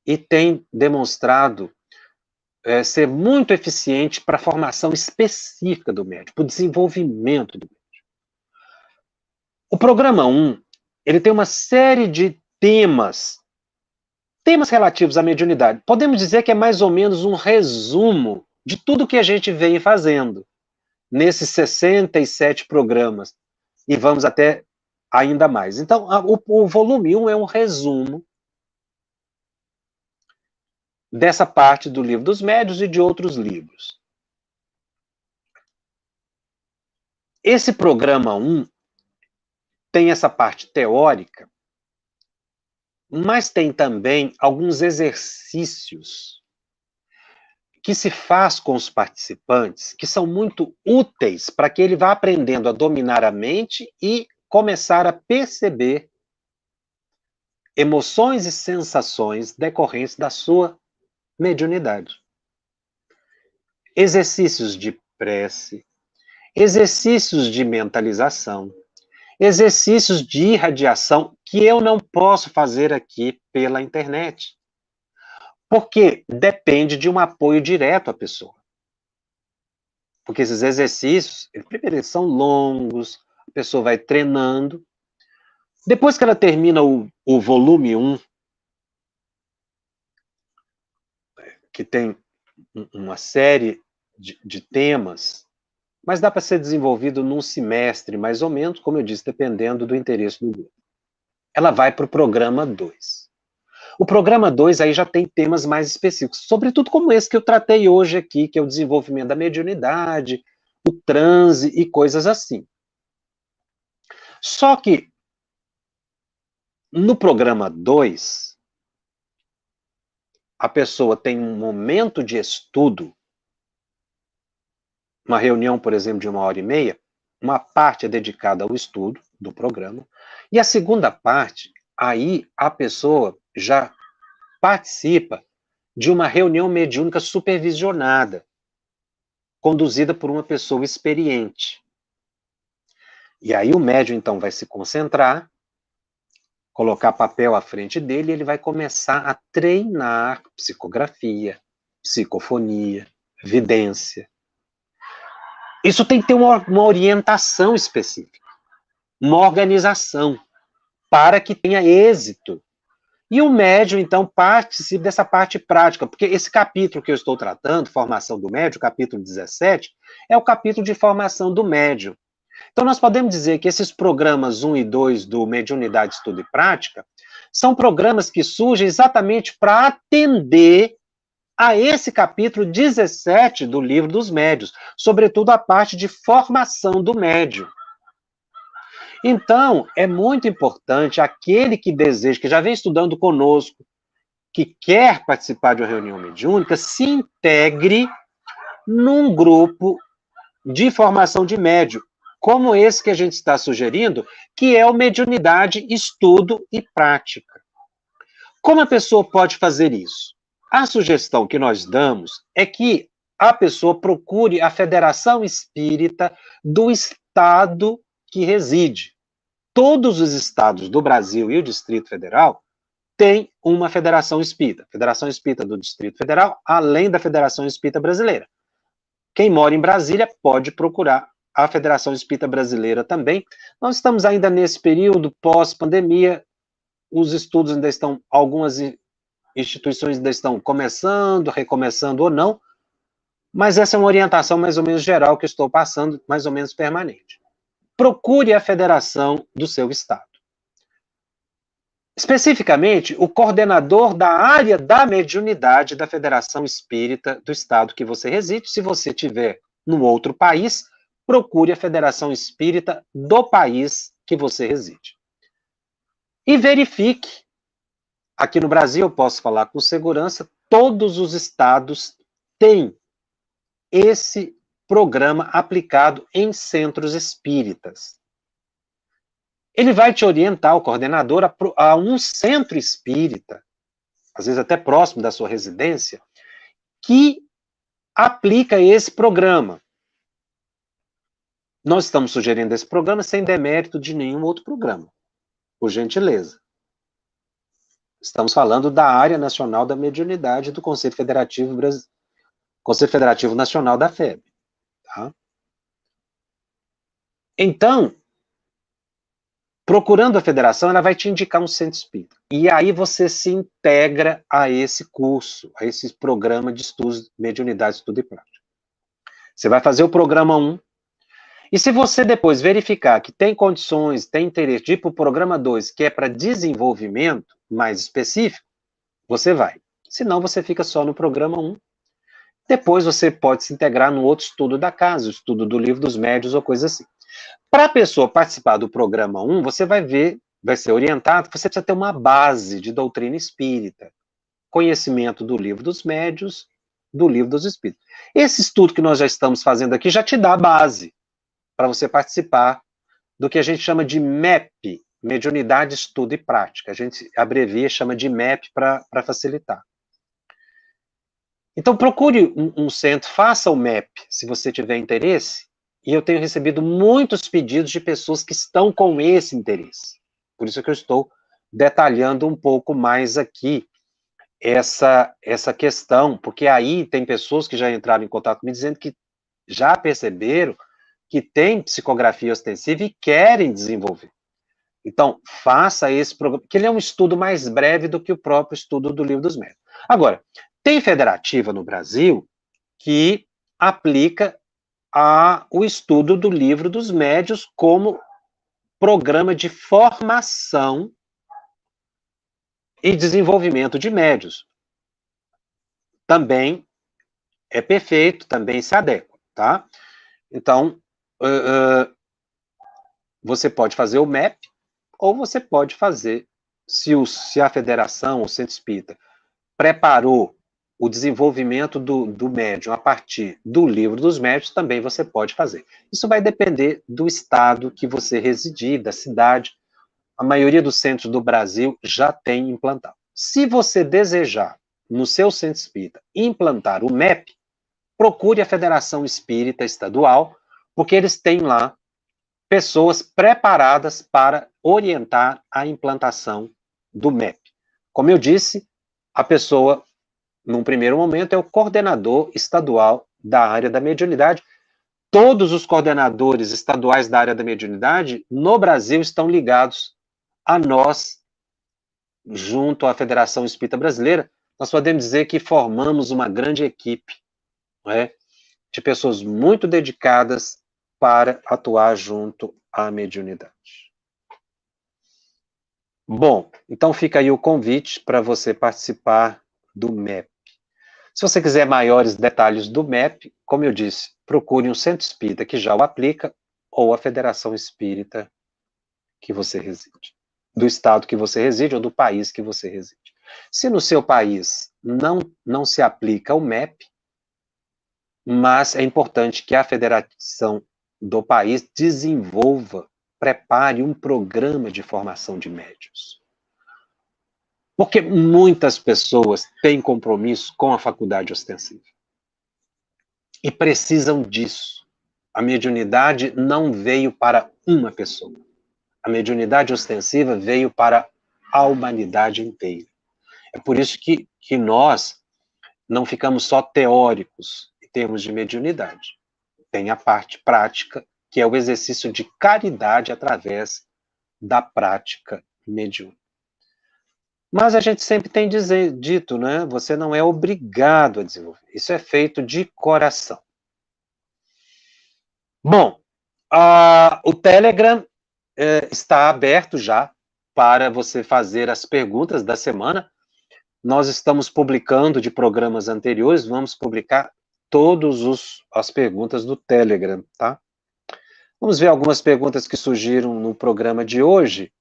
e tem demonstrado ser muito eficiente para a formação específica do médium, para o desenvolvimento do médium. O programa 1, ele tem uma série de temas relativos à mediunidade. Podemos dizer que é mais ou menos um resumo de tudo que a gente vem fazendo nesses 67 programas, e vamos até ainda mais. Então, o volume 1 é um resumo dessa parte do Livro dos Médiuns e de outros livros. Esse programa 1 tem essa parte teórica, mas tem também alguns exercícios que se faz com os participantes, que são muito úteis para que ele vá aprendendo a dominar a mente e começar a perceber emoções e sensações decorrentes da sua mediunidade. Exercícios de prece, exercícios de mentalização, exercícios de irradiação que eu não posso fazer aqui pela internet, porque depende de um apoio direto à pessoa. Porque esses exercícios, primeiro, eles são longos, a pessoa vai treinando. Depois que ela termina o volume 1, que tem uma série de temas, mas dá para ser desenvolvido num semestre, mais ou menos, como eu disse, dependendo do interesse do grupo. Ela vai para o programa 2. O programa 2 aí já tem temas mais específicos, sobretudo como esse que eu tratei hoje aqui, que é o desenvolvimento da mediunidade, o transe e coisas assim. Só que, no programa 2, a pessoa tem um momento de estudo, uma reunião, por exemplo, de 1h30, uma parte é dedicada ao estudo do programa, e a segunda parte, aí a pessoa já participa de uma reunião mediúnica supervisionada, conduzida por uma pessoa experiente. E aí o médium, então, vai se concentrar, colocar papel à frente dele, e ele vai começar a treinar psicografia, psicofonia, vidência. Isso tem que ter uma orientação específica, uma organização, para que tenha êxito. E o médium, então, participa dessa parte prática, porque esse capítulo que eu estou tratando, Formação do Médium, capítulo 17, é o capítulo de formação do médium. Então, nós podemos dizer que esses programas 1 e 2 do Mediunidade, Estudo e Prática são programas que surgem exatamente para atender a esse capítulo 17 do Livro dos Médiuns, sobretudo a parte de formação do médium. Então, é muito importante aquele que deseja, que já vem estudando conosco, que quer participar de uma reunião mediúnica, se integre num grupo de formação de médium, como esse que a gente está sugerindo, que é o Mediunidade, Estudo e Prática. Como a pessoa pode fazer isso? A sugestão que nós damos é que a pessoa procure a Federação Espírita do estado que reside. Todos os estados do Brasil e o Distrito Federal têm uma Federação Espírita. Federação Espírita do Distrito Federal, além da Federação Espírita Brasileira. Quem mora em Brasília pode procurar a Federação Espírita Brasileira também. Nós estamos ainda nesse período pós-pandemia, os estudos ainda estão, algumas instituições ainda estão começando, recomeçando ou não, mas essa é uma orientação mais ou menos geral que eu estou passando, mais ou menos permanente. Procure a federação do seu estado. Especificamente, o coordenador da área da mediunidade da Federação Espírita do estado que você reside. Se você estiver num outro país, procure a Federação Espírita do país que você reside. E verifique, aqui no Brasil, eu posso falar com segurança, todos os estados têm esse programa aplicado em centros espíritas. Ele vai te orientar, o coordenador, a um centro espírita, às vezes até próximo da sua residência, que aplica esse programa. Nós estamos sugerindo esse programa sem demérito de nenhum outro programa, por gentileza. Estamos falando da área nacional da mediunidade do Conselho Federativo Nacional da FEB. Tá? Então, procurando a federação, ela vai te indicar um centro espírita. E aí você se integra a esse curso, a esse programa de estudos, mediunidade, estudo e prática. Você vai fazer o programa 1, e se você depois verificar que tem condições, tem interesse de ir para o programa 2, que é para desenvolvimento mais específico, você vai. Se não, você fica só no programa 1. Depois você pode se integrar no outro estudo da casa, o estudo do Livro dos Médiuns ou coisa assim. Para a pessoa participar do programa 1, você vai ver, vai ser orientado, você precisa ter uma base de doutrina espírita, conhecimento do Livro dos Médiuns, do Livro dos Espíritos. Esse estudo que nós já estamos fazendo aqui já te dá a base para você participar do que a gente chama de MEP, Mediunidade, Estudo e Prática. A gente abrevia, chama de MEP para facilitar. Então, procure um centro, faça o MEP, se você tiver interesse, e eu tenho recebido muitos pedidos de pessoas que estão com esse interesse. Por isso que eu estou detalhando um pouco mais aqui essa questão, porque aí tem pessoas que já entraram em contato comigo dizendo que já perceberam que tem psicografia ostensiva e querem desenvolver. Então, faça esse programa, que ele é um estudo mais breve do que o próprio estudo do Livro dos Médiuns. Agora, tem federativa no Brasil que aplica o estudo do Livro dos Médiuns como programa de formação e desenvolvimento de médiuns. Também é perfeito, também se adequa, tá? Então, você pode fazer o MEP, ou você pode fazer, se a federação, o Centro Espírita, preparou o desenvolvimento do médium a partir do Livro dos Médiuns, também você pode fazer. Isso vai depender do estado que você residir, da cidade. A maioria dos centros do Brasil já tem implantado. Se você desejar, no seu centro espírita, implantar o MEP, procure a Federação Espírita Estadual, porque eles têm lá pessoas preparadas para orientar a implantação do MEP. Como eu disse, a pessoa, num primeiro momento, é o coordenador estadual da área da mediunidade, todos os coordenadores estaduais da área da mediunidade no Brasil estão ligados a nós, junto à Federação Espírita Brasileira. Nós podemos dizer que formamos uma grande equipe, não é? De pessoas muito dedicadas para atuar junto à mediunidade. Bom, então fica aí o convite para você participar do MEP. Se você quiser maiores detalhes do MEP, como eu disse, procure um centro espírita que já o aplica ou a Federação Espírita que você reside, do estado que você reside ou do país que você reside. Se no seu país não se aplica o MEP, mas é importante que a federação do país desenvolva, prepare um programa de formação de médiuns. Porque muitas pessoas têm compromisso com a faculdade ostensiva. E precisam disso. A mediunidade não veio para uma pessoa. A mediunidade ostensiva veio para a humanidade inteira. É por isso que nós não ficamos só teóricos em termos de mediunidade. Tem a parte prática, que é o exercício de caridade através da prática mediúnica. Mas a gente sempre tem dito, né? Você não é obrigado a desenvolver. Isso é feito de coração. Bom, o Telegram está aberto já para você fazer as perguntas da semana. Nós estamos publicando de programas anteriores, vamos publicar todas as perguntas do Telegram, tá? Vamos ver algumas perguntas que surgiram no programa de hoje.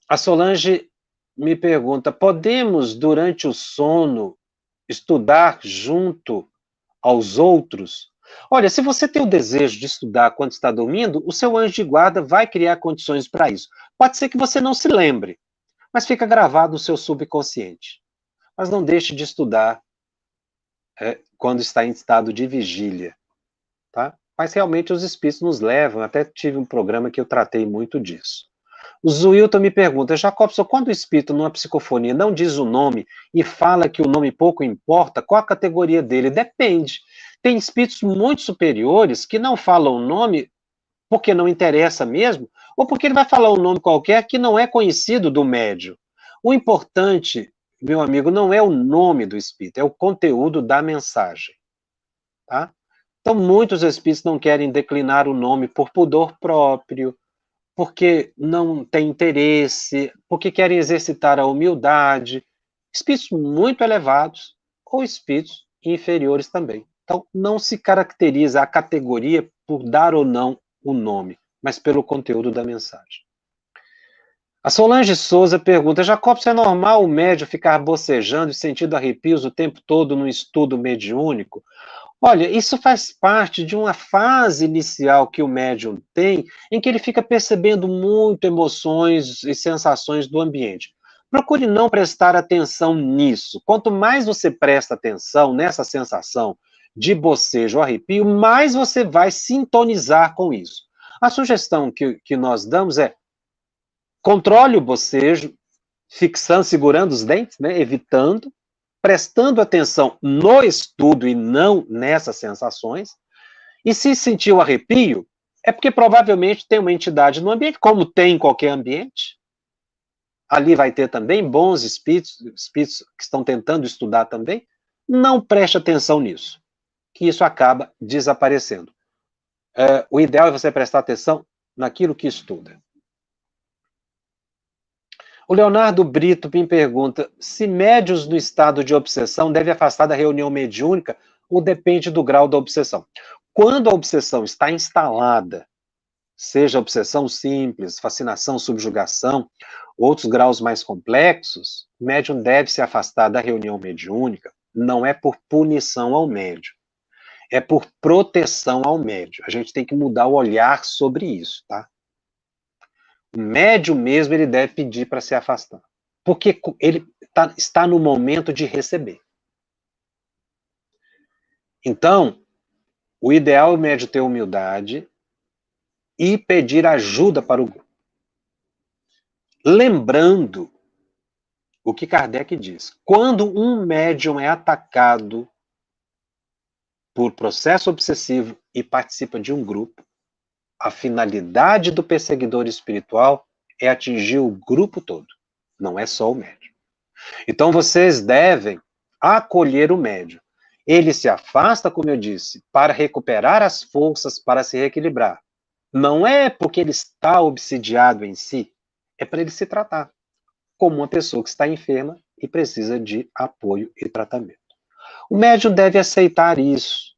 A Solange me pergunta, podemos, durante o sono, estudar junto aos outros? Olha, se você tem o desejo de estudar quando está dormindo, o seu anjo de guarda vai criar condições para isso. Pode ser que você não se lembre, mas fica gravado no seu subconsciente. Mas não deixe de estudar quando está em estado de vigília, tá? Mas realmente os espíritos nos levam, até tive um programa que eu tratei muito disso. O Zuilton me pergunta, Jacobson, quando o espírito numa psicofonia não diz o nome e fala que o nome pouco importa, qual a categoria dele? Depende. Tem espíritos muito superiores que não falam o nome porque não interessa mesmo, ou porque ele vai falar um nome qualquer que não é conhecido do médium. O importante, meu amigo, não é o nome do espírito, é o conteúdo da mensagem. Tá? Então, muitos espíritos não querem declinar o nome por pudor próprio, porque não têm interesse, porque querem exercitar a humildade. Espíritos muito elevados ou espíritos inferiores também. Então, não se caracteriza a categoria por dar ou não o nome, mas pelo conteúdo da mensagem. A Solange Souza pergunta, Jacobson, é normal o médium ficar bocejando e sentindo arrepios o tempo todo no estudo mediúnico? Olha, isso faz parte de uma fase inicial que o médium tem, em que ele fica percebendo muito emoções e sensações do ambiente. Procure não prestar atenção nisso. Quanto mais você presta atenção nessa sensação de bocejo ou arrepio, mais você vai sintonizar com isso. A sugestão que nós damos é controle o bocejo, fixando, segurando os dentes, né, evitando, prestando atenção no estudo e não nessas sensações. E se sentir o arrepio, é porque provavelmente tem uma entidade no ambiente, como tem em qualquer ambiente. Ali vai ter também bons espíritos que estão tentando estudar também. Não preste atenção nisso, que isso acaba desaparecendo. O ideal é você prestar atenção naquilo que estuda. O Leonardo Brito me pergunta, se médios no estado de obsessão deve afastar da reunião mediúnica ou depende do grau da obsessão? Quando a obsessão está instalada, seja obsessão simples, fascinação, subjugação, outros graus mais complexos, o médium deve se afastar da reunião mediúnica, não é por punição ao médium, é por proteção ao médium. A gente tem que mudar o olhar sobre isso, tá? O médium mesmo, ele deve pedir para se afastar, porque ele está no momento de receber. Então, o ideal é o médium ter humildade e pedir ajuda para o grupo. Lembrando o que Kardec diz, quando um médium é atacado por processo obsessivo e participa de um grupo, a finalidade do perseguidor espiritual é atingir o grupo todo, não é só o médium. Então vocês devem acolher o médium. Ele se afasta, como eu disse, para recuperar as forças, para se reequilibrar. Não é porque ele está obsidiado em si, é para ele se tratar como uma pessoa que está enferma e precisa de apoio e tratamento. O médium deve aceitar isso.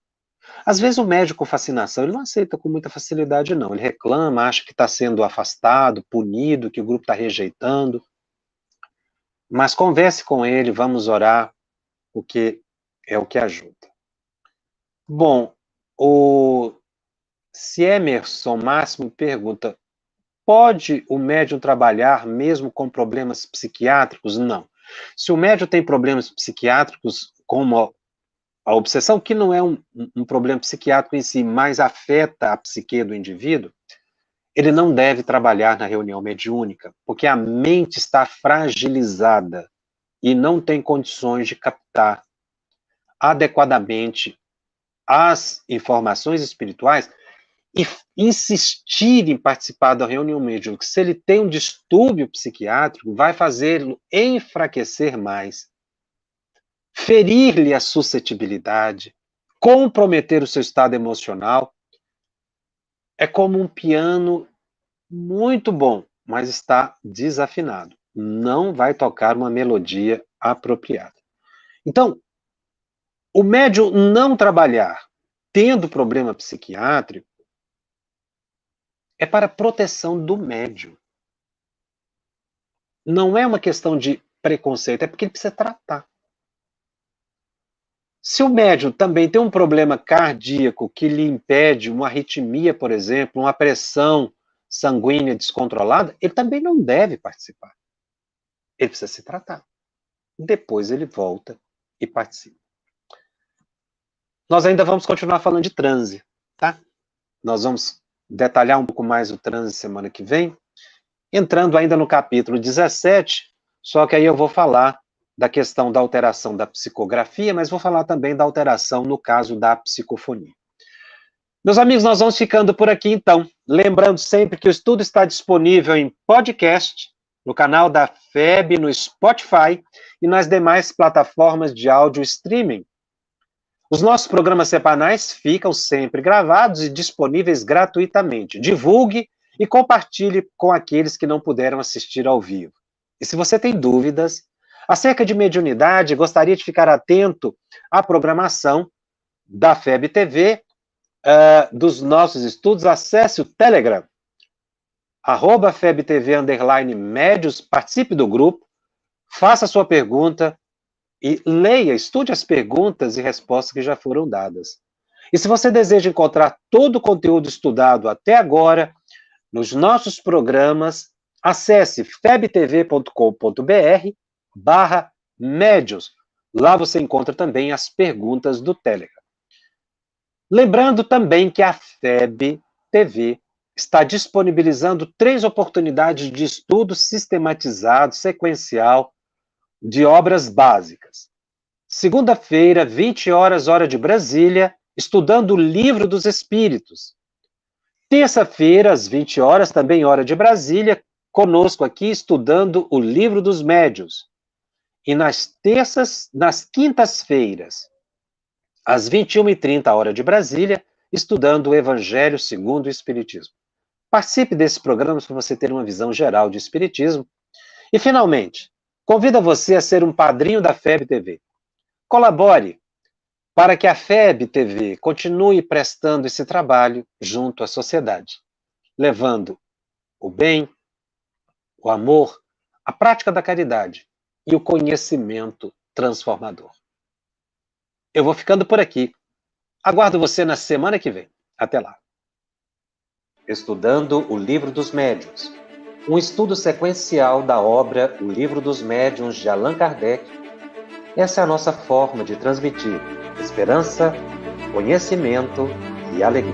Às vezes o médium com fascinação, ele não aceita com muita facilidade, não. Ele reclama, acha que está sendo afastado, punido, que o grupo está rejeitando. Mas converse com ele, vamos orar, porque é o que ajuda. Bom, o Emerson Máximo pergunta, pode o médium trabalhar mesmo com problemas psiquiátricos? Não. Se o médium tem problemas psiquiátricos, como a obsessão, que não é um problema psiquiátrico em si, mas afeta a psique do indivíduo, ele não deve trabalhar na reunião mediúnica, porque a mente está fragilizada e não tem condições de captar adequadamente as informações espirituais e insistir em participar da reunião mediúnica. Se ele tem um distúrbio psiquiátrico, vai fazê-lo enfraquecer mais, ferir-lhe a suscetibilidade, comprometer o seu estado emocional. É como um piano muito bom, mas está desafinado. Não vai tocar uma melodia apropriada. Então, o médium não trabalhar tendo problema psiquiátrico é para proteção do médium. Não é uma questão de preconceito, é porque ele precisa tratar. Se o médium também tem um problema cardíaco que lhe impede uma arritmia, por exemplo, uma pressão sanguínea descontrolada, ele também não deve participar. Ele precisa se tratar. Depois ele volta e participa. Nós ainda vamos continuar falando de transe, tá? Nós vamos detalhar um pouco mais o transe semana que vem, entrando ainda no capítulo 17, só que aí eu vou falar da questão da alteração da psicografia, mas vou falar também da alteração no caso da psicofonia. Meus amigos, nós vamos ficando por aqui então. Lembrando sempre que o estudo está disponível em podcast, no canal da FEB, no Spotify e nas demais plataformas de áudio streaming. Os nossos programas semanais ficam sempre gravados e disponíveis gratuitamente. Divulgue e compartilhe com aqueles que não puderam assistir ao vivo. E se você tem dúvidas acerca de mediunidade, gostaria de ficar atento à programação da FEB TV, dos nossos estudos, acesse o Telegram, @FebTV_médios, participe do grupo, faça sua pergunta e leia, estude as perguntas e respostas que já foram dadas. E se você deseja encontrar todo o conteúdo estudado até agora nos nossos programas, acesse febtv.com.br/médios. Lá você encontra também as perguntas do Telegram. Lembrando também que a FEB TV está disponibilizando 3 oportunidades de estudo sistematizado, sequencial, de obras básicas. Segunda-feira, 20 horas, hora de Brasília, estudando o Livro dos Espíritos. Terça-feira, às 20 horas, também hora de Brasília, conosco aqui estudando o Livro dos Médiuns. E nas quintas-feiras, às 21h30, hora de Brasília, estudando o Evangelho segundo o Espiritismo. Participe desses programas para você ter uma visão geral de Espiritismo. E, finalmente, convido você a ser um padrinho da FEB TV. Colabore para que a FEB TV continue prestando esse trabalho junto à sociedade, levando o bem, o amor, a prática da caridade e o conhecimento transformador. Eu vou ficando por aqui. Aguardo você na semana que vem. Até lá. Estudando o Livro dos Médiuns. Um estudo sequencial da obra O Livro dos Médiuns de Allan Kardec. Essa é a nossa forma de transmitir esperança, conhecimento e alegria.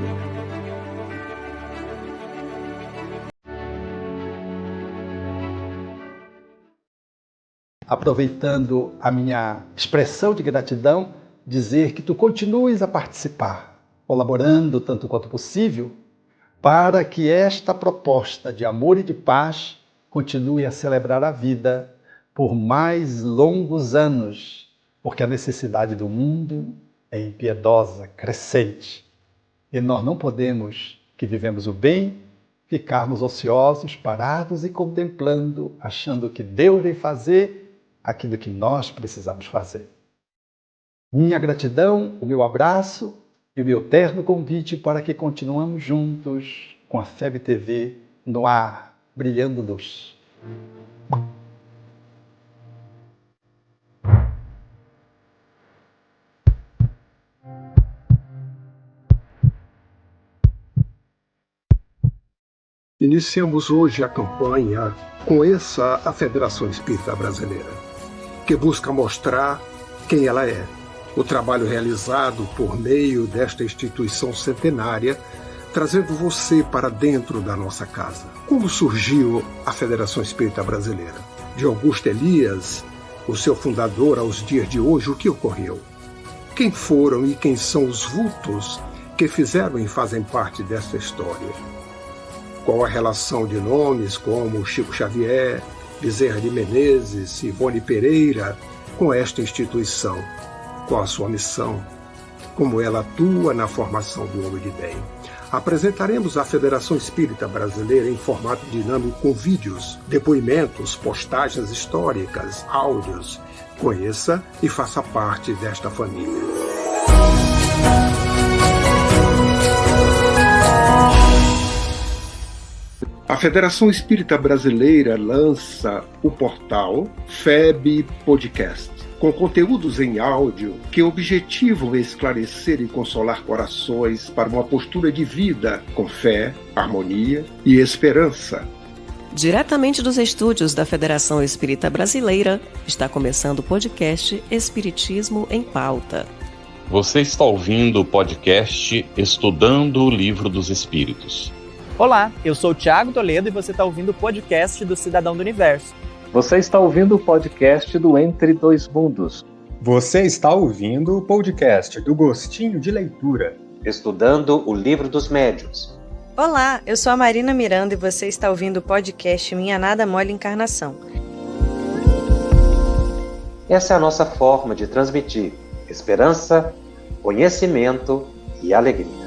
Aproveitando a minha expressão de gratidão dizer que tu continues a participar, colaborando tanto quanto possível, para que esta proposta de amor e de paz continue a celebrar a vida por mais longos anos, porque a necessidade do mundo é impiedosa, crescente. E nós não podemos, que vivemos o bem, ficarmos ociosos, parados e contemplando, achando que Deus vai fazer aquilo que nós precisamos fazer. Minha gratidão, o meu abraço e o meu terno convite para que continuemos juntos com a FEB TV no ar, brilhando luz. Iniciamos hoje a campanha Conheça a Federação Espírita Brasileira, que busca mostrar quem ela é. O trabalho realizado por meio desta instituição centenária, trazendo você para dentro da nossa casa. Como surgiu a Federação Espírita Brasileira? De Augusto Elias, o seu fundador, aos dias de hoje, o que ocorreu? Quem foram e quem são os vultos que fizeram e fazem parte dessa história? Qual a relação de nomes como Chico Xavier, Bezerra de Menezes, Ivone Pereira com esta instituição? Qual a sua missão? Como ela atua na formação do homem de bem? Apresentaremos a Federação Espírita Brasileira em formato dinâmico com vídeos, depoimentos, postagens históricas, áudios. Conheça e faça parte desta família. A Federação Espírita Brasileira lança o portal FEB Podcast, com conteúdos em áudio que objetivam esclarecer e consolar corações para uma postura de vida com fé, harmonia e esperança. Diretamente dos estúdios da Federação Espírita Brasileira, está começando o podcast Espiritismo em Pauta. Você está ouvindo o podcast Estudando o Livro dos Espíritos. Olá, eu sou o Thiago Toledo e você está ouvindo o podcast do Cidadão do Universo. Você está ouvindo o podcast do Entre Dois Mundos. Você está ouvindo o podcast do Gostinho de Leitura. Estudando o Livro dos Médiuns. Olá, eu sou a Marina Miranda e você está ouvindo o podcast Minha Nada Mole Encarnação. Essa é a nossa forma de transmitir esperança, conhecimento e alegria.